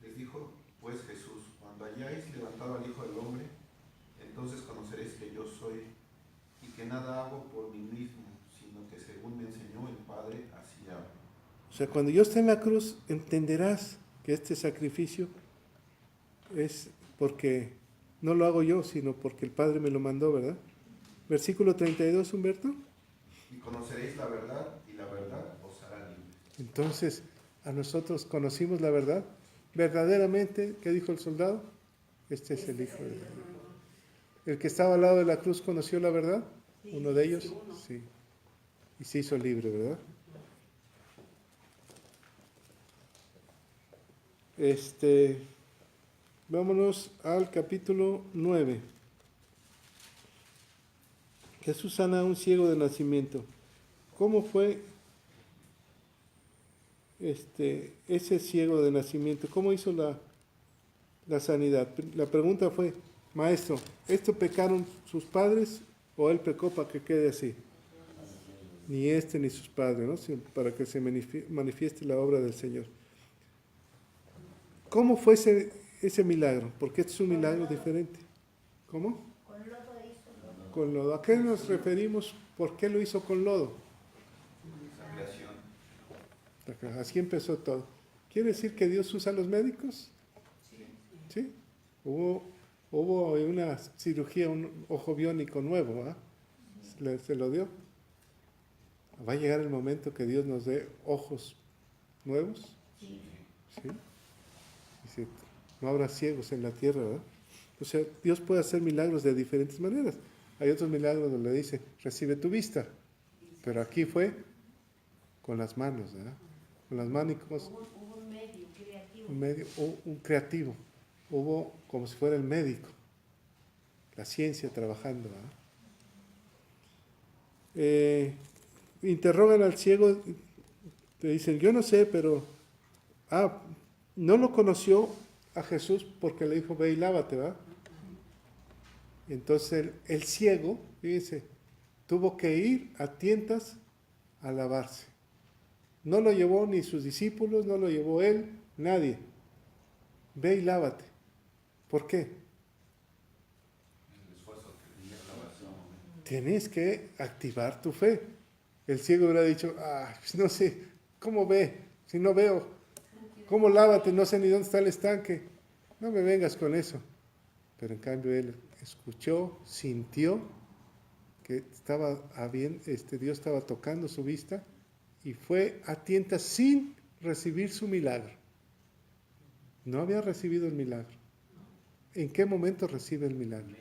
Les dijo pues Jesús: cuando hayáis levantado al Hijo del Hombre, entonces conoceréis que yo soy, y que nada hago por mí mismo, sino que según me enseñó el Padre, así hablo. O sea, cuando yo esté en la cruz, entenderás que este sacrificio es porque no lo hago yo, sino porque el Padre me lo mandó, ¿verdad? Versículo 32, Humberto. Y conoceréis la verdad, y la verdad os hará libres. Entonces, a nosotros conocimos la verdad. Verdaderamente, ¿qué dijo el soldado? Este es el Hijo de Dios. ¿El que estaba al lado de la cruz conoció la verdad? ¿Uno de ellos? Sí. Y se hizo libre, ¿verdad? Vámonos al capítulo 9. Jesús sana a un ciego de nacimiento. ¿Cómo fue ese ciego de nacimiento? ¿Cómo hizo la sanidad? La pregunta fue, maestro, ¿esto pecaron sus padres o él pecó para que quede así? Ni ni sus padres, ¿no? Sino para que se manifieste la obra del Señor. ¿Cómo fue ese milagro? Porque este es un milagro diferente. ¿Cómo? Con lodo hizo. Con lodo. ¿A qué nos referimos? ¿Por qué lo hizo con lodo? La creación. Así empezó todo. ¿Quiere decir que Dios usa a los médicos? Sí. Hubo una cirugía, un ojo biónico nuevo, ¿ah? Se lo dio. ¿Va a llegar el momento que Dios nos dé ojos nuevos? Sí. Dice, no habrá ciegos en la tierra, ¿verdad? O sea, Dios puede hacer milagros de diferentes maneras. Hay otros milagros donde dice, recibe tu vista. Pero aquí fue con las manos, ¿verdad? Con las manos. Hubo un medio creativo. Un creativo. Hubo como si fuera el médico. La ciencia trabajando, ¿verdad? Interrogan al ciego, te dicen, yo no sé, pero no lo conoció a Jesús porque le dijo, ve y lávate, ¿verdad? Y entonces el ciego, fíjense, tuvo que ir a tientas a lavarse. No lo llevó ni sus discípulos, no lo llevó él, nadie. Ve y lávate. ¿Por qué? El esfuerzo que tenía la oración. Tienes que activar tu fe. El ciego hubiera dicho, pues no sé, ¿cómo ve? Si no veo, ¿cómo lávate? No sé ni dónde está el estanque. No me vengas con eso. Pero en cambio él escuchó, sintió que Dios estaba tocando su vista y fue a tientas sin recibir su milagro. No había recibido el milagro. ¿En qué momento recibe el milagro?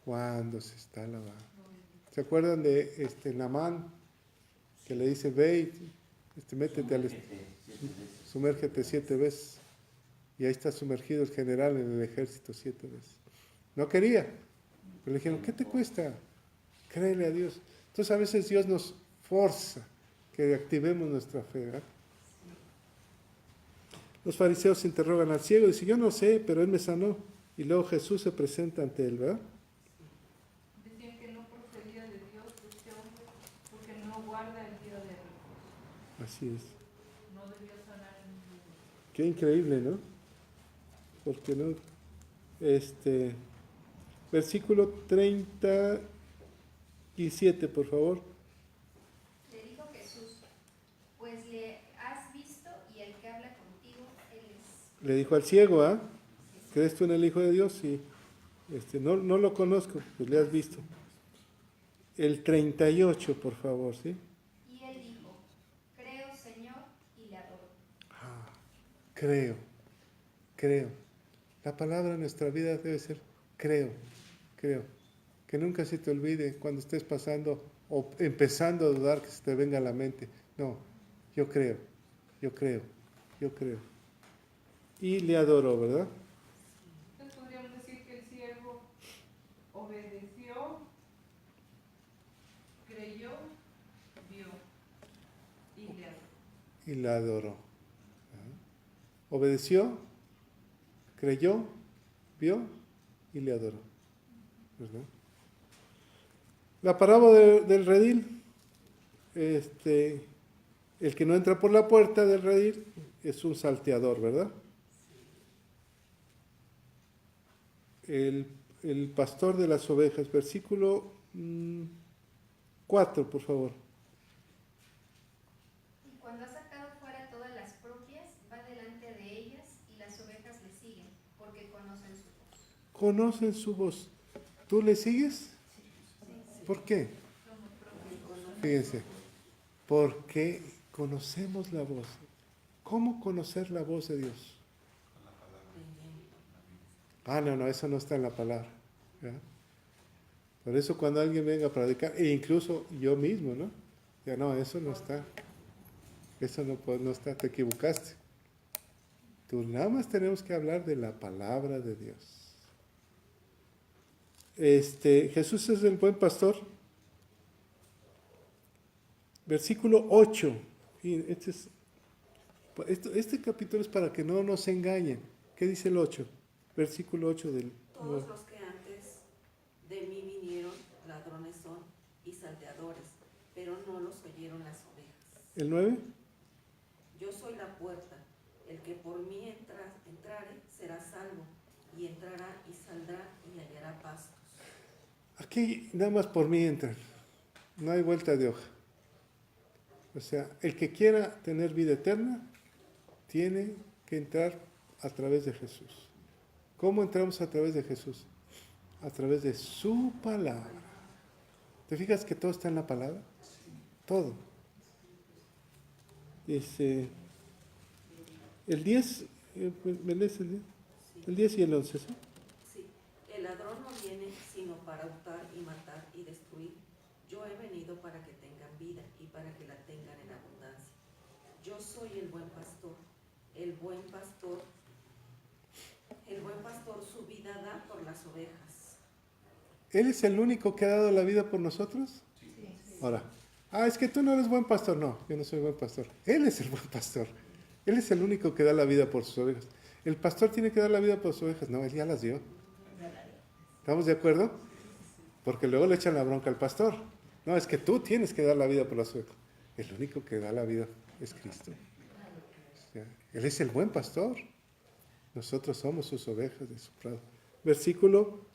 Cuando se está lavando. ¿Se acuerdan de Naamán que le dice, ve y métete sumérgete 7 veces? Y ahí está sumergido el general en el ejército 7 veces. No quería, pero le dijeron, ¿qué te cuesta? Créele a Dios. Entonces a veces Dios nos forza que activemos nuestra fe, ¿verdad? Los fariseos interrogan al ciego y dicen, yo no sé, pero él me sanó. Y luego Jesús se presenta ante él, ¿verdad? Decían que no procedía de Dios este hombre porque no guarda el día de reposo. Así es. No debía sanar en ningún día. Qué increíble, ¿no? Porque no. Versículo 37, por favor. Le dijo Jesús, pues le has visto y el que habla contigo, él es. Le dijo al ciego, ¿ah? ¿Crees tú en el Hijo de Dios? Sí. No lo conozco, pues le has visto. El 38, por favor, ¿sí? Y él dijo, creo, Señor, y le adoro. Creo. La palabra en nuestra vida debe ser creo. Que nunca se te olvide cuando estés pasando o empezando a dudar que se te venga a la mente. No, yo creo. Y le adoro, ¿verdad? Entonces podríamos decir que el siervo obedeció, creyó, vio y le adoró. Y la adoró. Obedeció, creyó, vio y le adoró. ¿Verdad? La parábola del redil, el que no entra por la puerta del redil es un salteador, ¿verdad? El pastor de las ovejas, versículo 4, por favor. Y cuando ha sacado fuera todas las propias, va delante de ellas y las ovejas le siguen, porque conocen su voz. Conocen su voz. ¿Tú le sigues? ¿Por qué? Fíjense, porque conocemos la voz. ¿Cómo conocer la voz de Dios? No, eso no está en la palabra. ¿Ya? Por eso cuando alguien venga a predicar, e incluso yo mismo, ¿no? Ya no, eso no está. Eso no está, te equivocaste. Tú nada más tenemos que hablar de la palabra de Dios. Jesús es el buen pastor. Versículo 8. Y este capítulo es para que no nos engañen. ¿Qué dice el 8? Versículo 8 del... Todos los que antes de mí vinieron, ladrones son y salteadores, pero no los oyeron las ovejas. ¿El 9? Yo soy la puerta. El que por mí entrare será salvo, y entrará y saldrá y hallará pastos. Aquí nada más por mí entran. No hay vuelta de hoja. O sea, el que quiera tener vida eterna tiene que entrar a través de Jesús. ¿Cómo entramos a través de Jesús? A través de su palabra. ¿Te fijas que todo está en la palabra? Todo. Dice, el 10, ¿me lees el 10? El 10 y el 11, ¿sí? Sí, el ladrón no viene sino para hurtar y matar y destruir. Yo he venido para que tengan vida y para que la tengan en abundancia. Yo soy el buen pastor. El buen pastor su vida da por las ovejas. ¿Él es el único que ha dado la vida por nosotros? Sí. Ahora, es que tú no eres buen pastor. No, yo no soy buen pastor. Él es el buen pastor. Él es el único que da la vida por sus ovejas. ¿El pastor tiene que dar la vida por sus ovejas? No, él ya las dio. ¿Estamos de acuerdo? Porque luego le echan la bronca al pastor. No, es que tú tienes que dar la vida por las ovejas. El único que da la vida es Cristo. ¿Ya? Él es el buen pastor. Nosotros somos sus ovejas de su prado. Versículo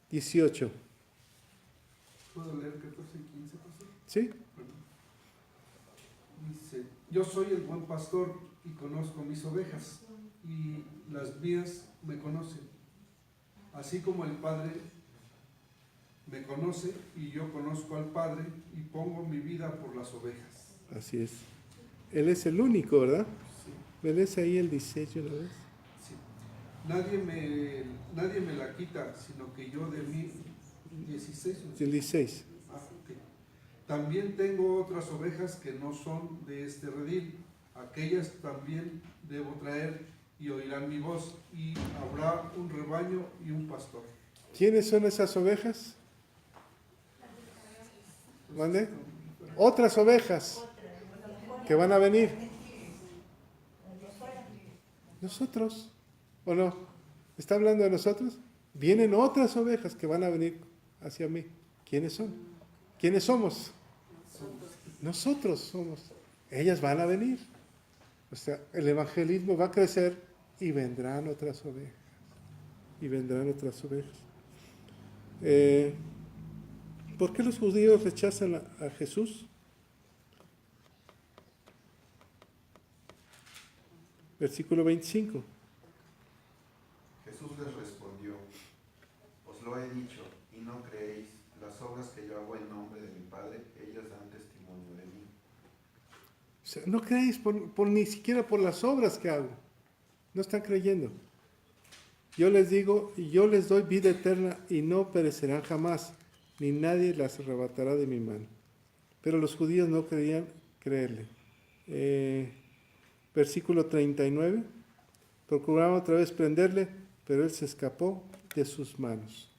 18. ¿Puedo leer 14 y 15, pastor? ¿Sí? Dice, yo soy el buen pastor y conozco mis ovejas, y las mías me conocen, así como el Padre me conoce y yo conozco al Padre y pongo mi vida por las ovejas. Así es. Él es el único, ¿verdad? Sí. ¿Me lees ahí el 18 una vez? Sí. Nadie me la quita, sino que yo de mí, 16. El 16. Ok. También tengo otras ovejas que no son de este redil. Aquellas también debo traer y oirán mi voz, y habrá un rebaño y un pastor. ¿Quiénes son esas ovejas? ¿Mande? Otras ovejas que van a venir. Nosotros, ¿o no? ¿Está hablando de nosotros? Vienen otras ovejas que van a venir hacia mí. ¿Quiénes son? ¿Quiénes somos? Nosotros somos. Ellas van a venir. O sea, el evangelismo va a crecer y vendrán otras ovejas. Y vendrán otras ovejas. ¿Por qué los judíos rechazan a Jesús? Versículo 25. Jesús les respondió, os lo he dicho, y no creéis, las obras que yo hago en nombre de mi Padre, ellas dan testimonio de mí. O sea, no creéis ni siquiera por las obras que hago. No están creyendo. Yo les digo, y yo les doy vida eterna y no perecerán jamás, ni nadie las arrebatará de mi mano. Pero los judíos no querían creerle. Versículo 39. Procuraron otra vez prenderle, pero él se escapó de sus manos.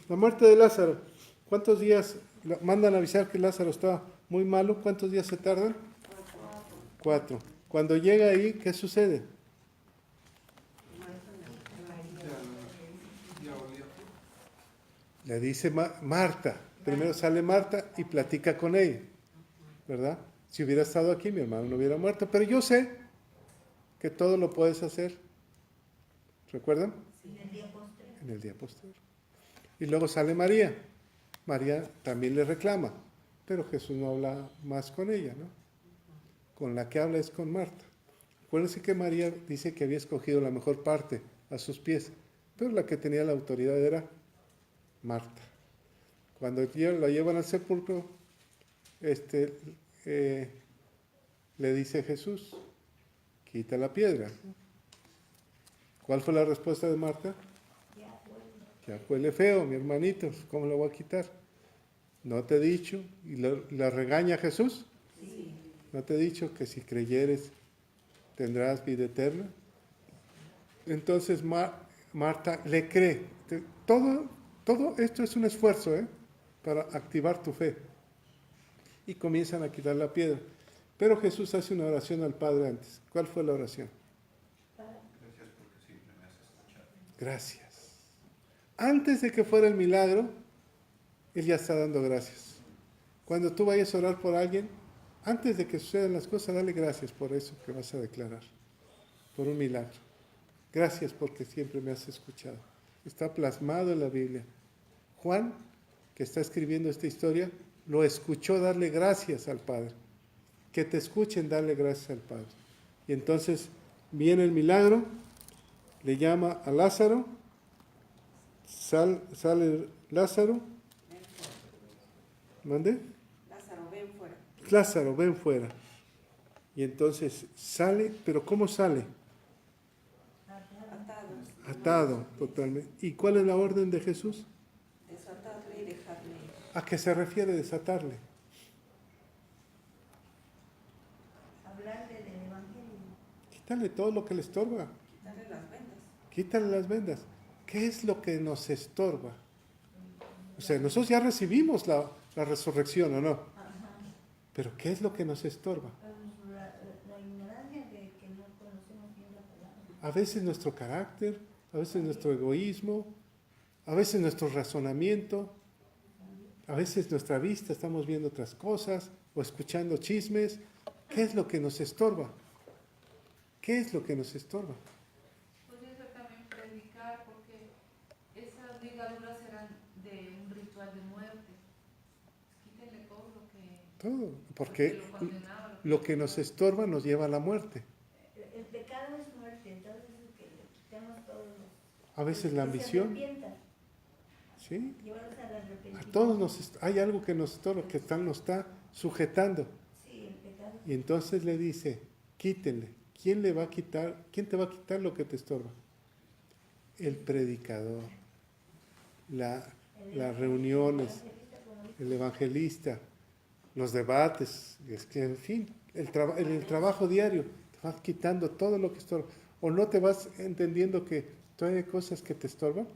La muerte de Lázaro. ¿Cuántos días mandan avisar que Lázaro estaba muy malo? ¿Cuántos días se tardan? 4. Cuando llega ahí, ¿qué sucede? Le dice Marta. Primero sale Marta y platica con ella, ¿verdad? Si hubiera estado aquí, mi hermano no hubiera muerto. Pero yo sé que todo lo puedes hacer. ¿Recuerdan? En el día posterior. En el día posterior. Y luego sale María. María también le reclama, pero Jesús no habla más con ella, ¿no? Con la que habla es con Marta. Acuérdense que María dice que había escogido la mejor parte a sus pies, pero la que tenía la autoridad era Marta. Cuando la llevan al sepulcro, le dice Jesús, quita la piedra. ¿Cuál fue la respuesta de Marta? Ya huele feo, mi hermanito, ¿cómo lo voy a quitar? ¿No te he dicho? ¿Y la regaña Jesús? Sí. ¿No te he dicho que si creyeres tendrás vida eterna? Entonces Marta le cree. Todo esto es un esfuerzo, para activar tu fe. Y comienzan a quitar la piedra. Pero Jesús hace una oración al Padre antes. ¿Cuál fue la oración? Gracias porque siempre me has escuchado. Gracias. Antes de que fuera el milagro, Él ya está dando gracias. Cuando tú vayas a orar por alguien, antes de que sucedan las cosas, dale gracias por eso que vas a declarar, por un milagro. Gracias porque siempre me has escuchado. Está plasmado en la Biblia. Juan, que está escribiendo esta historia, lo escuchó darle gracias al Padre. Que te escuchen darle gracias al Padre. Y entonces viene el milagro, le llama a Lázaro, sale Lázaro. ¿Mande? Lázaro, ven fuera. Lázaro, ven fuera. Y entonces sale, pero ¿cómo sale? Atado totalmente. ¿Y cuál es la orden de Jesús? Desatarle y dejarle ir. ¿A qué se refiere desatarle? Hablarle del Evangelio. Quítale todo lo que le estorba. Quitarle las vendas. Quítale las vendas. ¿Qué es lo que nos estorba? O sea, nosotros ya recibimos la resurrección, ¿o no? Pero ¿qué es lo que nos estorba? La ignorancia de que no conocemos bien la palabra. A veces nuestro carácter, a veces nuestro egoísmo, a veces nuestro razonamiento, a veces nuestra vista, estamos viendo otras cosas o escuchando chismes. ¿Qué es lo que nos estorba? ¿Qué es lo que nos estorba? Podría ser también predicar, porque esas ligaduras eran de un ritual de muerte. Quítenle todo lo que... Todo, porque lo condenaba, lo que nos estorba nos lleva a la muerte. El pecado es muerte, entonces que le quitemos todos los... A veces la que se ambición, arrepientan, ¿sí? llevarlos al A arrepentimiento. todos hay algo que nos estorba, que nos está sujetando. Sí, el pecado. Y entonces le dice, quítenle. ¿Quién le va a quitar? ¿Quién te va a quitar lo que te estorba? El predicador, las reuniones, el evangelista, los debates, es que en fin, el trabajo diario te va quitando todo lo que estorba. ¿O no te vas entendiendo que todavía hay cosas que te estorban?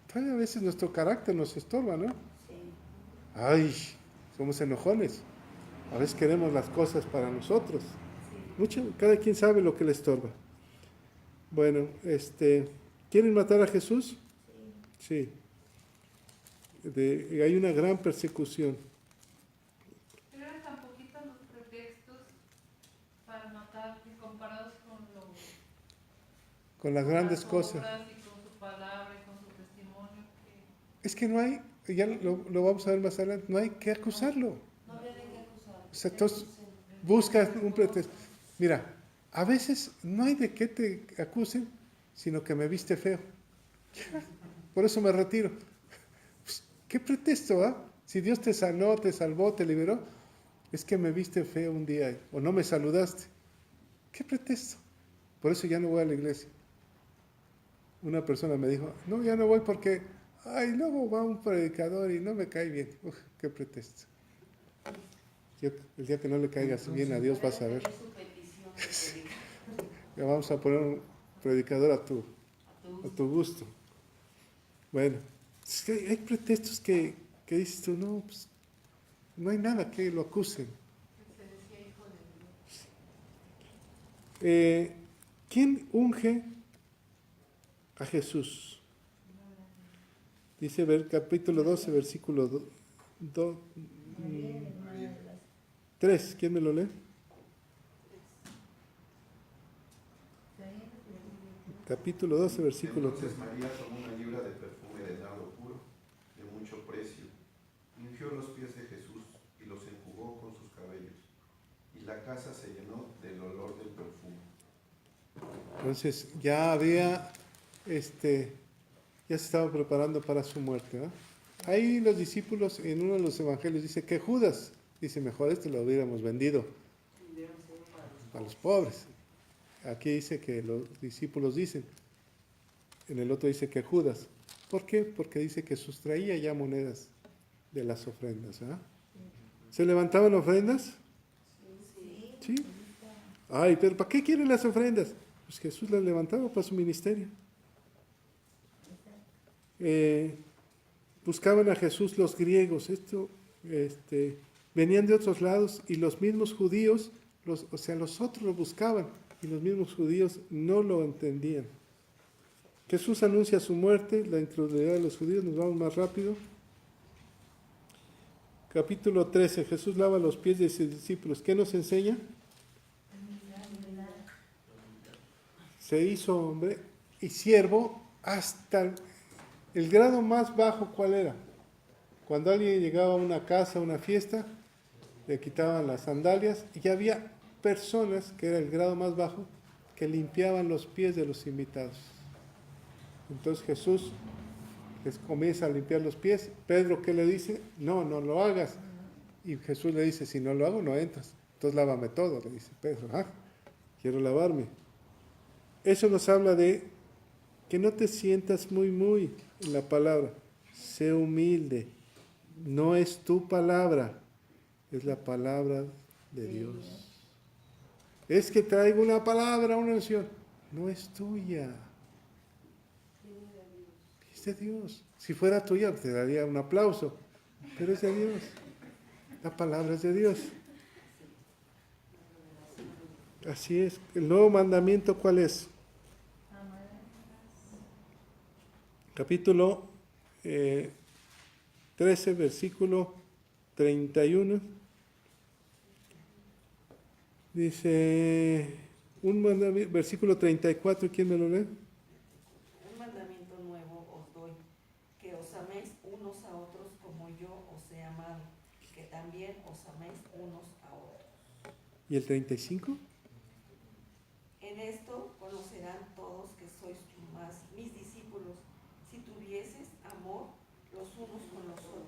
Todavía a veces nuestro carácter nos estorba, ¿no? Ay, somos enojones. A veces queremos las cosas para nosotros. Cada quien sabe lo que le estorba. Bueno, ¿quieren matar a Jesús? Sí. Hay una gran persecución. Pero eran tan poquitos los pretextos para matar comparados con las grandes las cosas. obras y con su palabra y con su testimonio. Es que no hay, ya lo vamos a ver más adelante, no hay que acusarlo. No había de qué acusar. O sea, entonces buscas un pretexto. Mira, a veces no hay de qué te acusen, sino que me viste feo. Por eso me retiro. Pues, ¿qué pretexto, ah? Si Dios te sanó, te salvó, te liberó, es que me viste feo un día o no me saludaste. ¿Qué pretexto? Por eso ya no voy a la iglesia. Una persona me dijo, no, ya no voy porque, ay, luego va un predicador y no me cae bien. Uf, qué pretexto. El día que no le caigas bien a Dios vas a ver. Ya vamos a poner un predicador a tu gusto. Bueno, es que hay pretextos que dices tú, no, pues, no hay nada que lo acusen. ¿Quién unge a Jesús? Dice capítulo 12, versículo 3. ¿Quién me lo lee? Capítulo 12, versículo 3. Entonces María tomó una libra de perfume de nardo puro, de mucho precio, ungió los pies de Jesús y los enjugó con sus cabellos, y la casa se llenó del olor del perfume. Entonces ya había, ya se estaba preparando para su muerte, ¿no? Ahí los discípulos, en uno de los evangelios, dice que Judas, dice, mejor lo hubiéramos vendido a los pobres. Aquí dice que los discípulos dicen, en el otro dice que Judas. ¿Por qué? Porque dice que sustraía ya monedas de las ofrendas. ¿Ah? ¿Se levantaban ofrendas? Sí. Ay, pero ¿para qué quieren las ofrendas? Pues Jesús las levantaba para su ministerio. Buscaban a Jesús los griegos. Venían de otros lados y los mismos judíos, los otros lo buscaban. Y los mismos judíos no lo entendían. Jesús anuncia su muerte, la incredulidad de los judíos. Nos vamos más rápido. Capítulo 13. Jesús lava los pies de sus discípulos. ¿Qué nos enseña? Se hizo hombre y siervo hasta el grado más bajo. ¿Cuál era? Cuando alguien llegaba a una casa, a una fiesta, le quitaban las sandalias y ya había personas, que era el grado más bajo, que limpiaban los pies de los invitados. Entonces Jesús les comienza a limpiar los pies. Pedro, ¿qué le dice? No lo hagas. Y Jesús le dice, si no lo hago, no entras. Entonces lávame todo, le dice Pedro. Quiero lavarme. Eso nos habla de que no te sientas muy en la palabra. Sé humilde. No es tu palabra, es la palabra de Dios. Es que traigo una palabra, una unción. No es tuya. Es de Dios. Si fuera tuya, te daría un aplauso. Pero es de Dios. La palabra es de Dios. Así es. El nuevo mandamiento, ¿cuál es? Capítulo 13, versículo 31. Dice, versículo 34, ¿quién me lo lee? Un mandamiento nuevo os doy, que os améis unos a otros como yo os he amado, que también os améis unos a otros. ¿Y el 35? En esto conocerán todos que sois mis discípulos, si tuvieses amor los unos con los otros.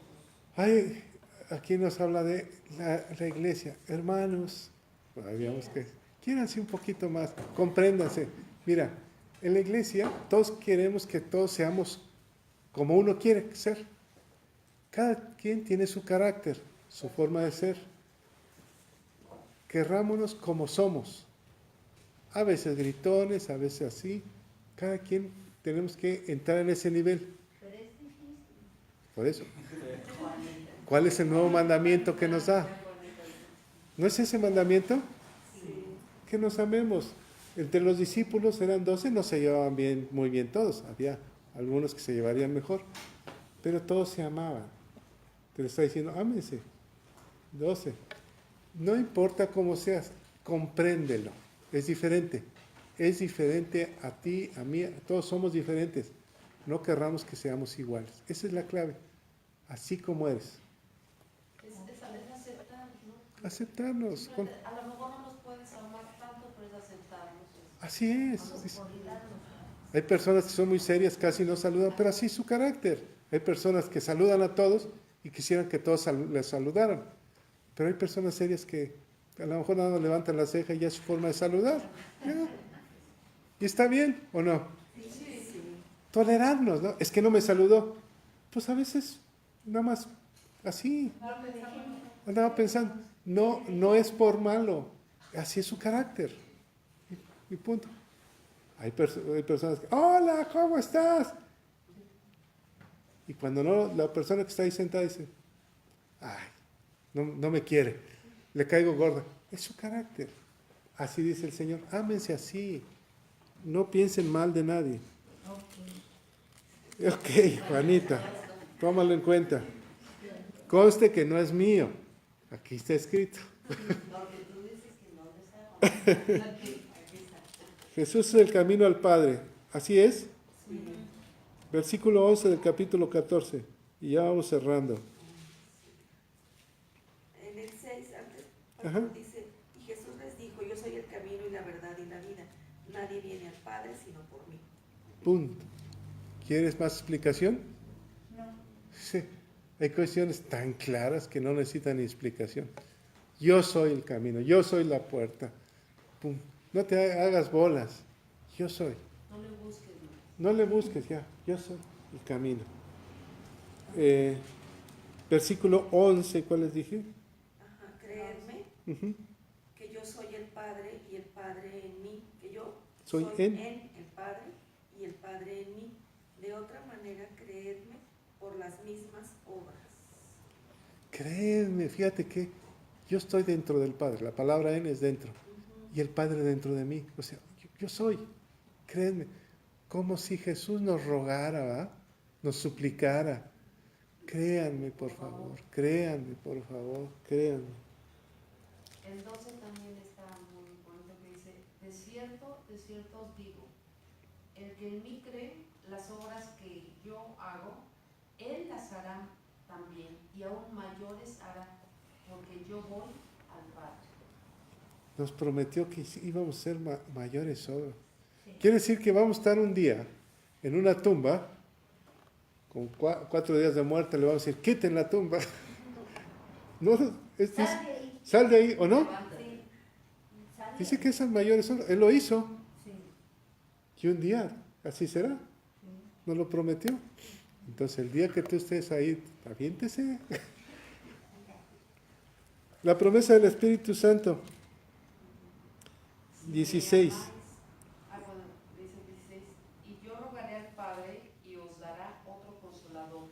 Aquí nos habla de la iglesia. Hermanos, habíamos que quiéranse un poquito más, compréndanse. Mira, en la iglesia todos queremos que todos seamos como uno quiere ser. Cada quien tiene su carácter, su forma de ser. Querrámonos como somos. A veces gritones, a veces así. Cada quien tenemos que entrar en ese nivel. Pero es difícil. Por eso. ¿Cuál es el nuevo mandamiento que nos da? ¿No es ese mandamiento? Sí. Que nos amemos. Entre los discípulos eran 12, no se llevaban muy bien todos. Había algunos que se llevarían mejor. Pero todos se amaban. Te lo está diciendo, ámense. 12. No importa cómo seas, compréndelo. Es diferente. Es diferente a ti, a mí, todos somos diferentes. No querramos que seamos iguales. Esa es la clave. Así como eres. Es aceptar, ¿no? Aceptarnos. A lo mejor no nos puedes amar tanto, pero es aceptarnos. Así es. Hay personas que son muy serias, casi no saludan, pero así es su carácter. Hay personas que saludan a todos y quisieran que todos les saludaran. Pero hay personas serias que a lo mejor nada más levantan la ceja y ya es su forma de saludar. ¿Ya? ¿Y está bien o no? Tolerarnos, ¿no? Es que no me saludó. Pues a veces nada más así. Andaba pensando, no es por malo. Así es su carácter. Y punto. Hay personas que, hola, ¿cómo estás? Y cuando no, la persona que está ahí sentada dice, ay, no me quiere, le caigo gorda. Es su carácter. Así dice el Señor, ámense así. No piensen mal de nadie. Ok, Juanita, tómalo en cuenta. Conste que no es mío. Aquí está escrito. Jesús es el camino al Padre. ¿Así es? Sí. Versículo 11 del capítulo 14. Y ya vamos cerrando. En el 6, Ajá. antes, dice, y Jesús les dijo, yo soy el camino y la verdad y la vida. Nadie viene al Padre sino por mí. Punto. ¿Quieres más explicación? No. Sí. Hay cuestiones tan claras que no necesitan ni explicación. Yo soy el camino, yo soy la puerta. Pum. No te hagas bolas. Yo soy. No le busques más. No le busques ya. Yo soy el camino. Versículo 11, ¿cuál les dije? Ajá, creedme Ujú. que yo soy el Padre y el Padre en mí, que yo Soy soy en el Padre y el Padre en mí. De otra manera, creedme por las mismas obras. Créeme, fíjate que yo estoy dentro del Padre. La palabra en es dentro. Y el Padre dentro de mí. O sea, yo soy. Créeme. Como si Jesús nos rogara, ¿va? Nos suplicara. Créanme, por favor. Créanme, por favor. Créanme. El 12 también está muy bonito que dice, de cierto os digo, el que en mí cree, las obras que yo hago, él las hará también, y aún mayores hará, porque yo voy al Padre. Nos prometió que íbamos a ser mayores obras. Sí. Quiere decir que vamos a estar un día en una tumba, con 4 días de muerte, le vamos a decir, quiten la tumba. No, sal de ahí, ¿o no? Sí. ¿Sabe? Dice que esas mayores obras, Él lo hizo. Sí. Y un día, así será. Nos lo prometió. Entonces, el día que tú estés ahí, aviéntese. La promesa del Espíritu Santo. 16. Bueno, dice 16, y yo rogaré al Padre y os dará otro consolador,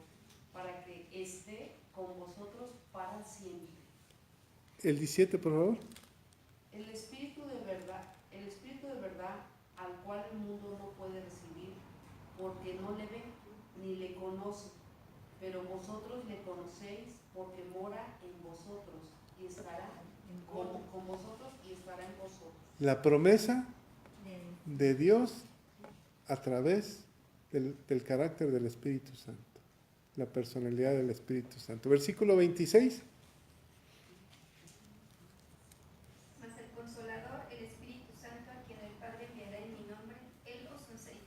para que esté con vosotros para siempre. El 17, por favor. El Espíritu de verdad, al cual el mundo no puede recibir, porque no le ve ni le conoce, pero vosotros le conocéis, porque mora en vosotros y estará con vosotros y estará en vosotros. La promesa de Dios a través del carácter del Espíritu Santo. La personalidad del Espíritu Santo. Versículo 26. Mas el Consolador, el Espíritu Santo, a quien el Padre enviará en mi nombre, Él os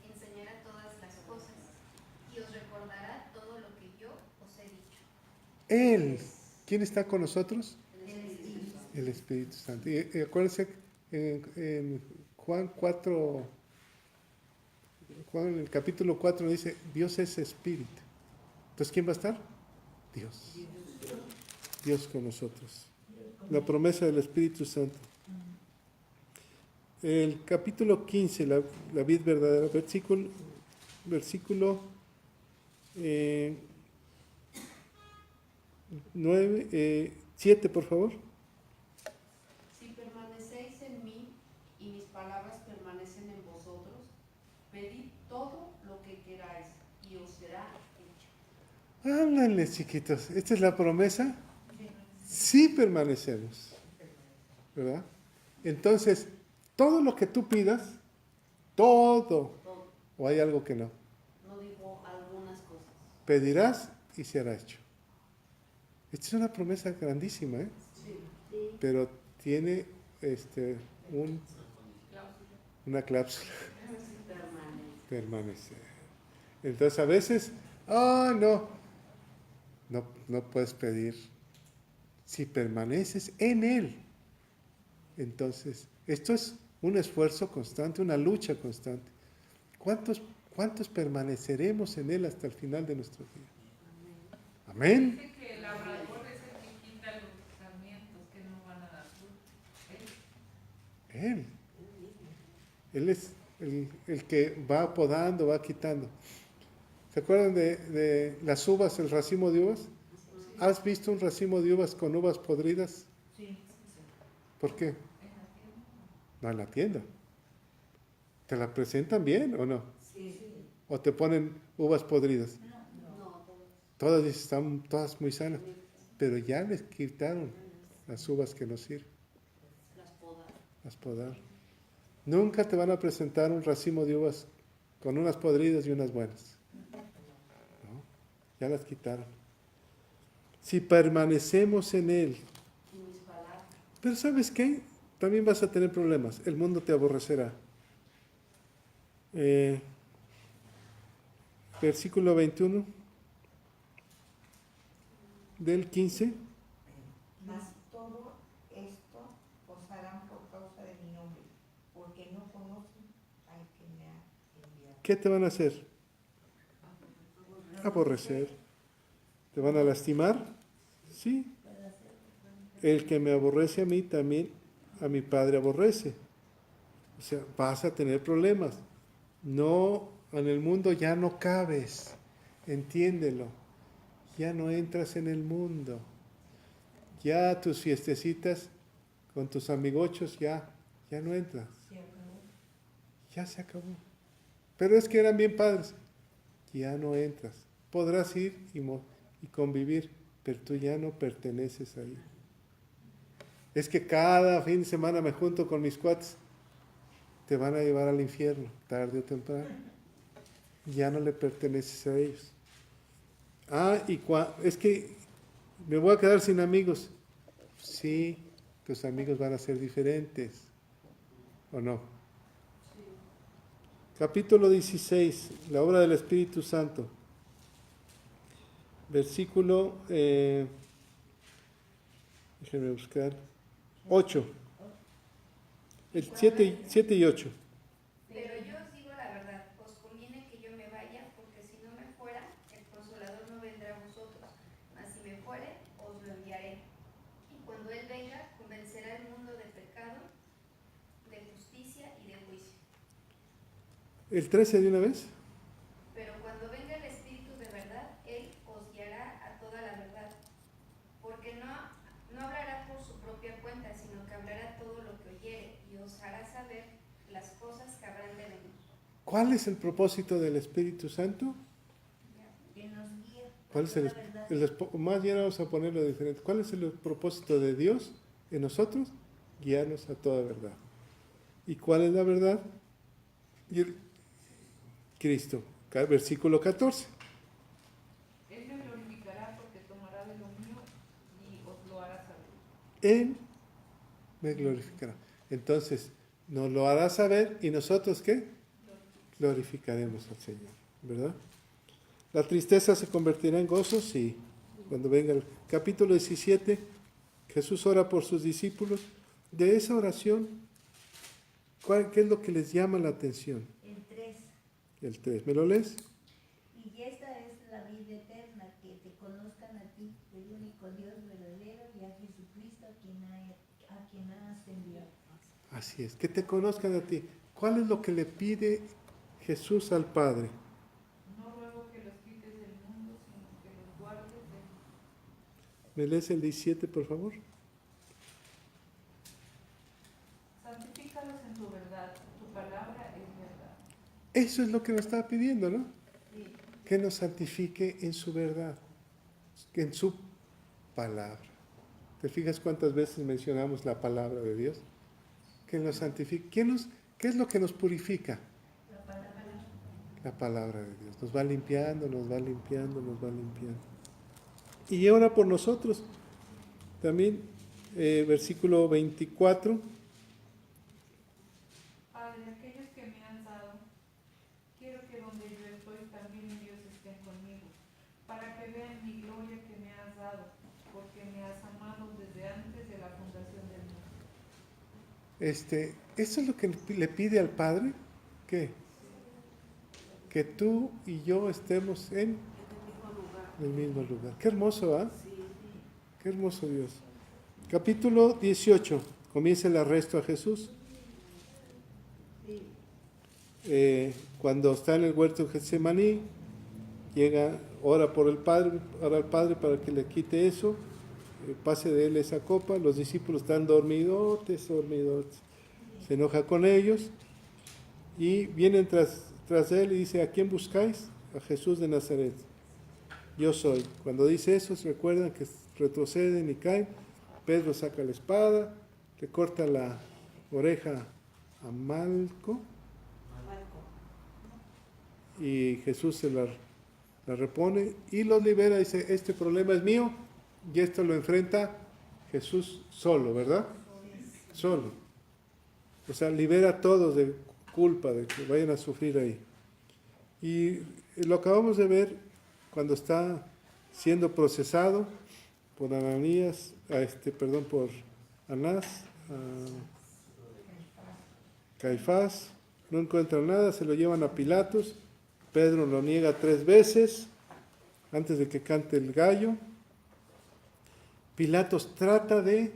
enseñará todas las cosas y os recordará todo lo que yo os he dicho. Él. ¿Quién está con nosotros? El Espíritu Santo. Y acuérdense, en Juan 4, Juan en el capítulo 4 dice, Dios es Espíritu. Entonces, ¿quién va a estar? Dios. Dios con nosotros. La promesa del Espíritu Santo. el capítulo 15, la vid verdadera, versículo 7, por favor. Si permanecéis en mí y mis palabras permanecen en vosotros, pedid todo lo que queráis y os será hecho. Háblenle, chiquitos. ¿Esta es la promesa? Sí permanecemos, ¿verdad? Entonces, todo lo que tú pidas, todo, o hay algo que no, No dijo algunas cosas. pedirás y será hecho. Esta es una promesa grandísima, ¿eh? Sí. Pero tiene una cláusula. Permanecer. Entonces a veces, no puedes pedir. Si permaneces en Él, entonces, esto es un esfuerzo constante, una lucha constante. ¿Cuántos permaneceremos en Él hasta el final de nuestros días? Amén. Dice que el labrador es el que quita los sarmientos que no van a dar fruto. Él. Él es el que va podando, va quitando. ¿Se acuerdan de las uvas, el racimo de uvas? ¿Has visto un racimo de uvas con uvas podridas? Sí. ¿Por qué? No, en la tienda. ¿Te la presentan bien o no? Sí. ¿O te ponen uvas podridas? No, Todas están todas muy sanas, pero ya les quitaron las uvas que no sirven. Las podaron. Nunca te van a presentar un racimo de uvas con unas podridas y unas buenas. ¿No? Ya las quitaron. Si permanecemos en Él. Pero ¿sabes qué? También vas a tener problemas. El mundo te aborrecerá. Versículo 21 del 15. Mas todo esto os harán por causa de mi nombre, porque no conocen al que me ha enviado. ¿Qué te van a hacer? Aborrecer. ¿Te van a lastimar? Sí. El que me aborrece a mí, también a mi Padre aborrece. O sea, vas a tener problemas. No, en el mundo ya no cabes. Entiéndelo. Ya no entras en el mundo. Ya tus fiestecitas con tus amigochos ya no entras. Ya se acabó. Pero es que eran bien padres. Ya no entras. Podrás ir y convivir, pero tú ya no perteneces ahí. Es que cada fin de semana me junto con mis cuates. Te van a llevar al infierno, tarde o temprano. Ya no le perteneces a ellos. Es que me voy a quedar sin amigos. Sí, tus amigos van a ser diferentes. ¿O no? Capítulo 16, la obra del Espíritu Santo. Versículo, déjenme buscar, 8. El 7 y 8. Pero yo os digo la verdad, os conviene que yo me vaya, porque si no me fuera, el Consolador no vendrá a vosotros, mas si me fuere, os lo enviaré. Y cuando Él venga, convencerá al mundo de pecado, de justicia y de juicio. ¿El 13 de una vez? Pero cuando venga el Espíritu de verdad, Él os guiará a toda la verdad, porque no hablará por su propia cuenta, sino que hablará todo lo que oyere y os hará saber las cosas que habrán de venir. ¿Cuál es el propósito del Espíritu Santo? Que nos guía. ¿Cuál es más bien vamos a ponerlo diferente. ¿Cuál es el propósito de Dios en nosotros? Guiarnos a toda verdad. ¿Y cuál es la verdad? Cristo. Versículo 14. Él me glorificará porque tomará de lo mío y os lo hará saber. Él me glorificará. Entonces, nos lo hará saber y nosotros ¿qué? Glorificaremos al Señor, ¿verdad? La tristeza se convertirá en gozo, sí. Cuando venga el capítulo 17, Jesús ora por sus discípulos. De esa oración, ¿qué es lo que les llama la atención? El 3. El 3. ¿Me lo lees? Y esta es la vida eterna, que te conozcan a ti, el único Dios verdadero, y a Jesucristo a quien has enviado. Así es, que te conozcan a ti. ¿Cuál es lo que le pide Jesús al Padre? No ruego que los quites del mundo, sino que los guardes del mal. ¿Me lees el 17, por favor? Santifícalos en tu verdad, tu palabra es verdad. Eso es lo que nos está pidiendo, ¿no? Que nos santifique en su verdad, en su palabra. ¿Te fijas cuántas veces mencionamos la palabra de Dios? Que nos santifique. ¿Qué es lo que nos purifica? La palabra de Dios. Nos va limpiando, nos va limpiando, nos va limpiando. Y ora por nosotros. También, versículo 24. Padre, aquellos que me has dado, quiero que donde yo estoy también ellos estén conmigo, para que vean mi gloria que me has dado, porque me has amado desde antes de la fundación del mundo. Eso es lo que le pide al Padre. ¿Qué? Que tú y yo estemos en el mismo lugar. Qué hermoso, ¿ah? Qué hermoso Dios. Capítulo 18. Comienza el arresto a Jesús. Cuando está en el huerto de Getsemaní, llega, ora por el Padre, ora al Padre para que le quite eso, pase de él esa copa. Los discípulos están dormidotes. Se enoja con ellos y vienen tras él y dice: ¿a quién buscáis? A Jesús de Nazaret. Yo soy. Cuando dice eso, se recuerdan que retroceden y caen. Pedro saca la espada, le corta la oreja a Malco y Jesús se la repone y los libera. Dice: este problema es mío, y esto lo enfrenta Jesús solo, ¿verdad? Solo. O sea, libera a todos de culpa, de que vayan a sufrir ahí. Y lo acabamos de ver cuando está siendo procesado por Ananías, por Anás, Caifás, no encuentran nada, se lo llevan a Pilatos. Pedro lo niega 3 veces antes de que cante el gallo. Pilatos trata de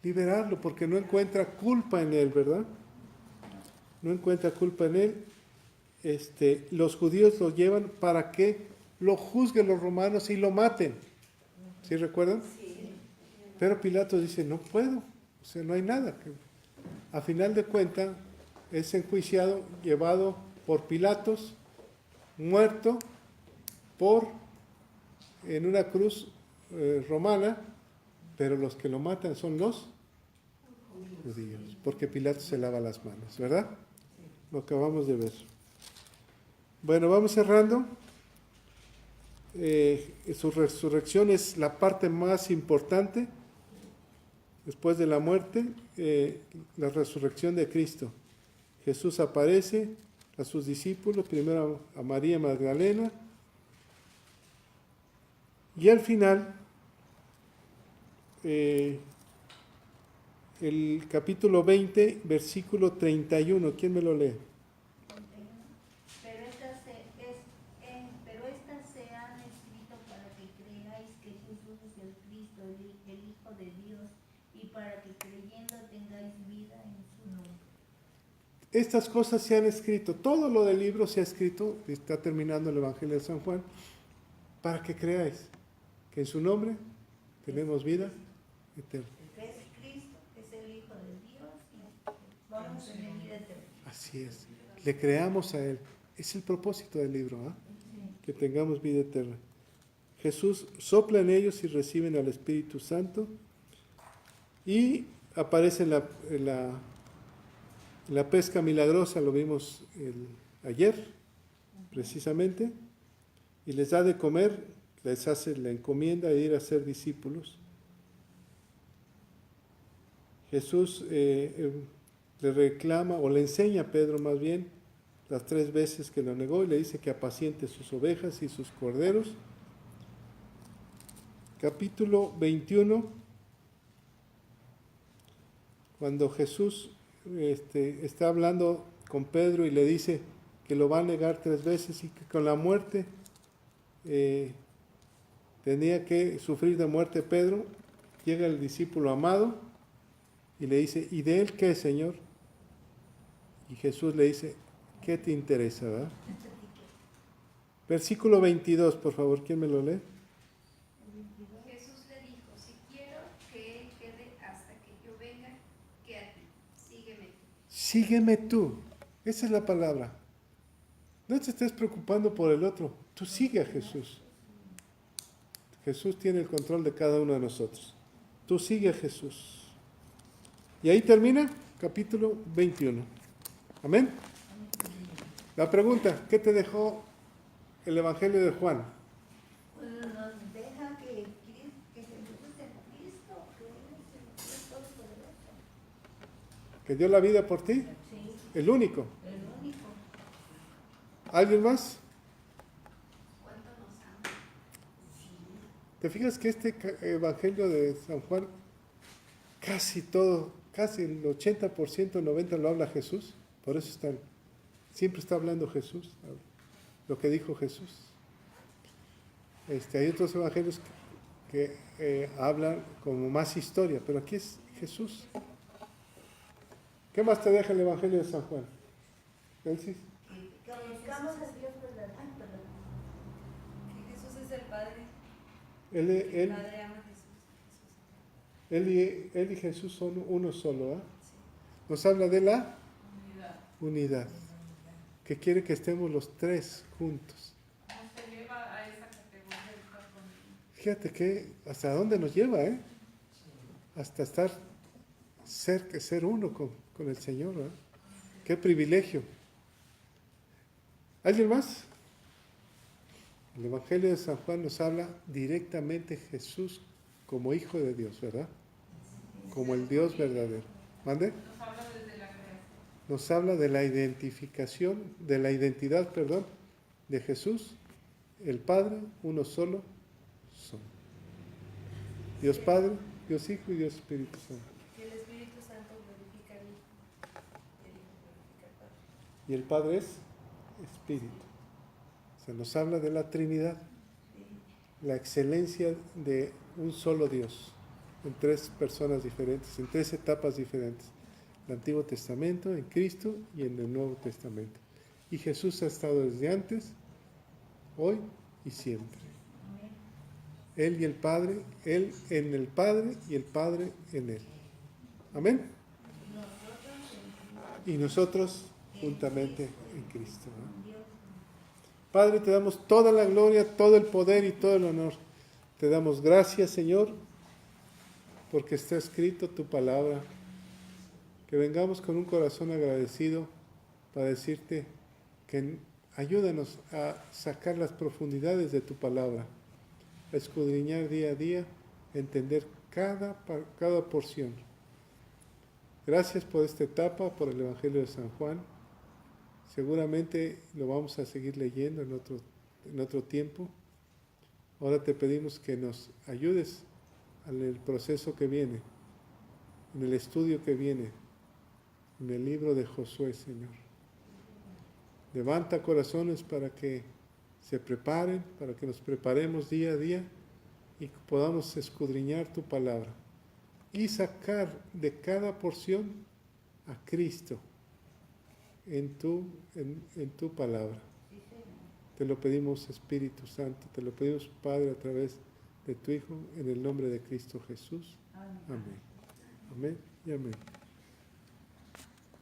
liberarlo porque no encuentra culpa en él, ¿verdad? No encuentra culpa en él. Los judíos lo llevan para que lo juzguen los romanos y lo maten. ¿Sí recuerdan? Sí. Pero Pilatos dice: no puedo, o sea, no hay nada. A final de cuentas es enjuiciado, llevado por Pilatos, muerto en una cruz romana, pero los que lo matan son los judíos, porque Pilatos se lava las manos, ¿verdad? Lo acabamos de ver. Bueno, vamos cerrando. Su resurrección es la parte más importante después de la muerte, la resurrección de Cristo. Jesús aparece a sus discípulos, primero a María Magdalena, y al final el capítulo 20, versículo 31. ¿Quién me lo lee? Pero estas se han escrito para que creáis que Jesús es el Cristo, el Hijo de Dios, y para que creyendo tengáis vida en su nombre. Estas cosas se han escrito, todo lo del libro se ha escrito, está terminando el Evangelio de San Juan, para que creáis que en su nombre tenemos vida eterna. Es Cristo, es el Hijo de Dios, y vamos a tener vida eterna. Así es, le creamos a Él. Es el propósito del libro, ¿eh? Que tengamos vida eterna. Jesús sopla en ellos y reciben al Espíritu Santo, y aparece en la pesca milagrosa, lo vimos ayer precisamente, y les da de comer, les hace la encomienda de ir a ser discípulos. Jesús le reclama, o le enseña a Pedro más bien, las 3 veces que lo negó, y le dice que apaciente sus ovejas y sus corderos. Capítulo 21, cuando Jesús está hablando con Pedro y le dice que lo va a negar 3 veces y que con la muerte tenía que sufrir de muerte Pedro. Llega el discípulo amado y le dice: ¿y de él qué, Señor? Y Jesús le dice, ¿qué te interesa, verdad? Versículo 22, por favor, ¿quién me lo lee? Jesús le dijo, si quiero que él quede hasta que yo venga, quédate, sígueme tú. Sígueme tú. Esa es la palabra. No te estés preocupando por el otro. Tú sigue a Jesús. Jesús tiene el control de cada uno de nosotros. Tú sigue a Jesús. Y ahí termina capítulo 21. Amén. La pregunta, ¿qué te dejó el Evangelio de Juan? Pues nos deja que Jesús es el Cristo, que Él es el Dios Todopoderoso. ¿Que dio la vida por ti? Sí, El único. el único. ¿Alguien más? ¿Cuánto nos ama? ¿Te fijas que este Evangelio de San Juan, casi todo, casi el 80%, el 90% lo habla Jesús? Por eso siempre está hablando Jesús, lo que dijo Jesús. Hay otros evangelios que hablan como más historia, pero aquí es Jesús. ¿Qué más te deja el Evangelio de San Juan? ¿Elsis? Que conozcamos a Dios verdadero. Ay, perdón. Que Jesús es el Padre. Él, El Padre ama a Jesús. él y Jesús son uno solo. Nos habla de la unidad, que quiere que estemos los tres juntos. Nos eleva a esa categoría de estar con Él. Fíjate que hasta dónde nos lleva, hasta estar cerca, ser uno con el Señor. Qué privilegio. ¿Alguien más? El Evangelio de San Juan nos habla directamente Jesús como Hijo de Dios, ¿verdad? Como el Dios verdadero. ¿Mande? Nos habla desde la creación. Nos habla de la identificación, de la identidad, de Jesús, el Padre, uno solo son. Dios Padre, Dios Hijo y Dios Espíritu Santo. Que el Espíritu Santo glorifica al Hijo. El Hijo glorifica al Padre. Y el Padre es Espíritu. Se nos habla de la Trinidad, la excelencia de un solo Dios, en tres personas diferentes, en tres etapas diferentes. El Antiguo Testamento, en Cristo y en el Nuevo Testamento. Y Jesús ha estado desde antes, hoy y siempre. Él y el Padre, Él en el Padre y el Padre en Él. Amén. Y nosotros juntamente en Cristo. Padre, te damos toda la gloria, todo el poder y todo el honor. Te damos gracias, Señor, porque está escrito tu palabra. Que vengamos con un corazón agradecido para decirte que ayúdanos a sacar las profundidades de tu palabra, a escudriñar día a día, a entender cada porción. Gracias por esta etapa, por el Evangelio de San Juan. Seguramente lo vamos a seguir leyendo en otro tiempo. Ahora te pedimos que nos ayudes en el proceso que viene, en el estudio que viene, en el libro de Josué, Señor. Levanta corazones para que se preparen, para que nos preparemos día a día y podamos escudriñar tu palabra y sacar de cada porción a Cristo en tu palabra. Te lo pedimos, Espíritu Santo, te lo pedimos, Padre, a través de tu Hijo, en el nombre de Cristo Jesús. Amén. Amén y amén.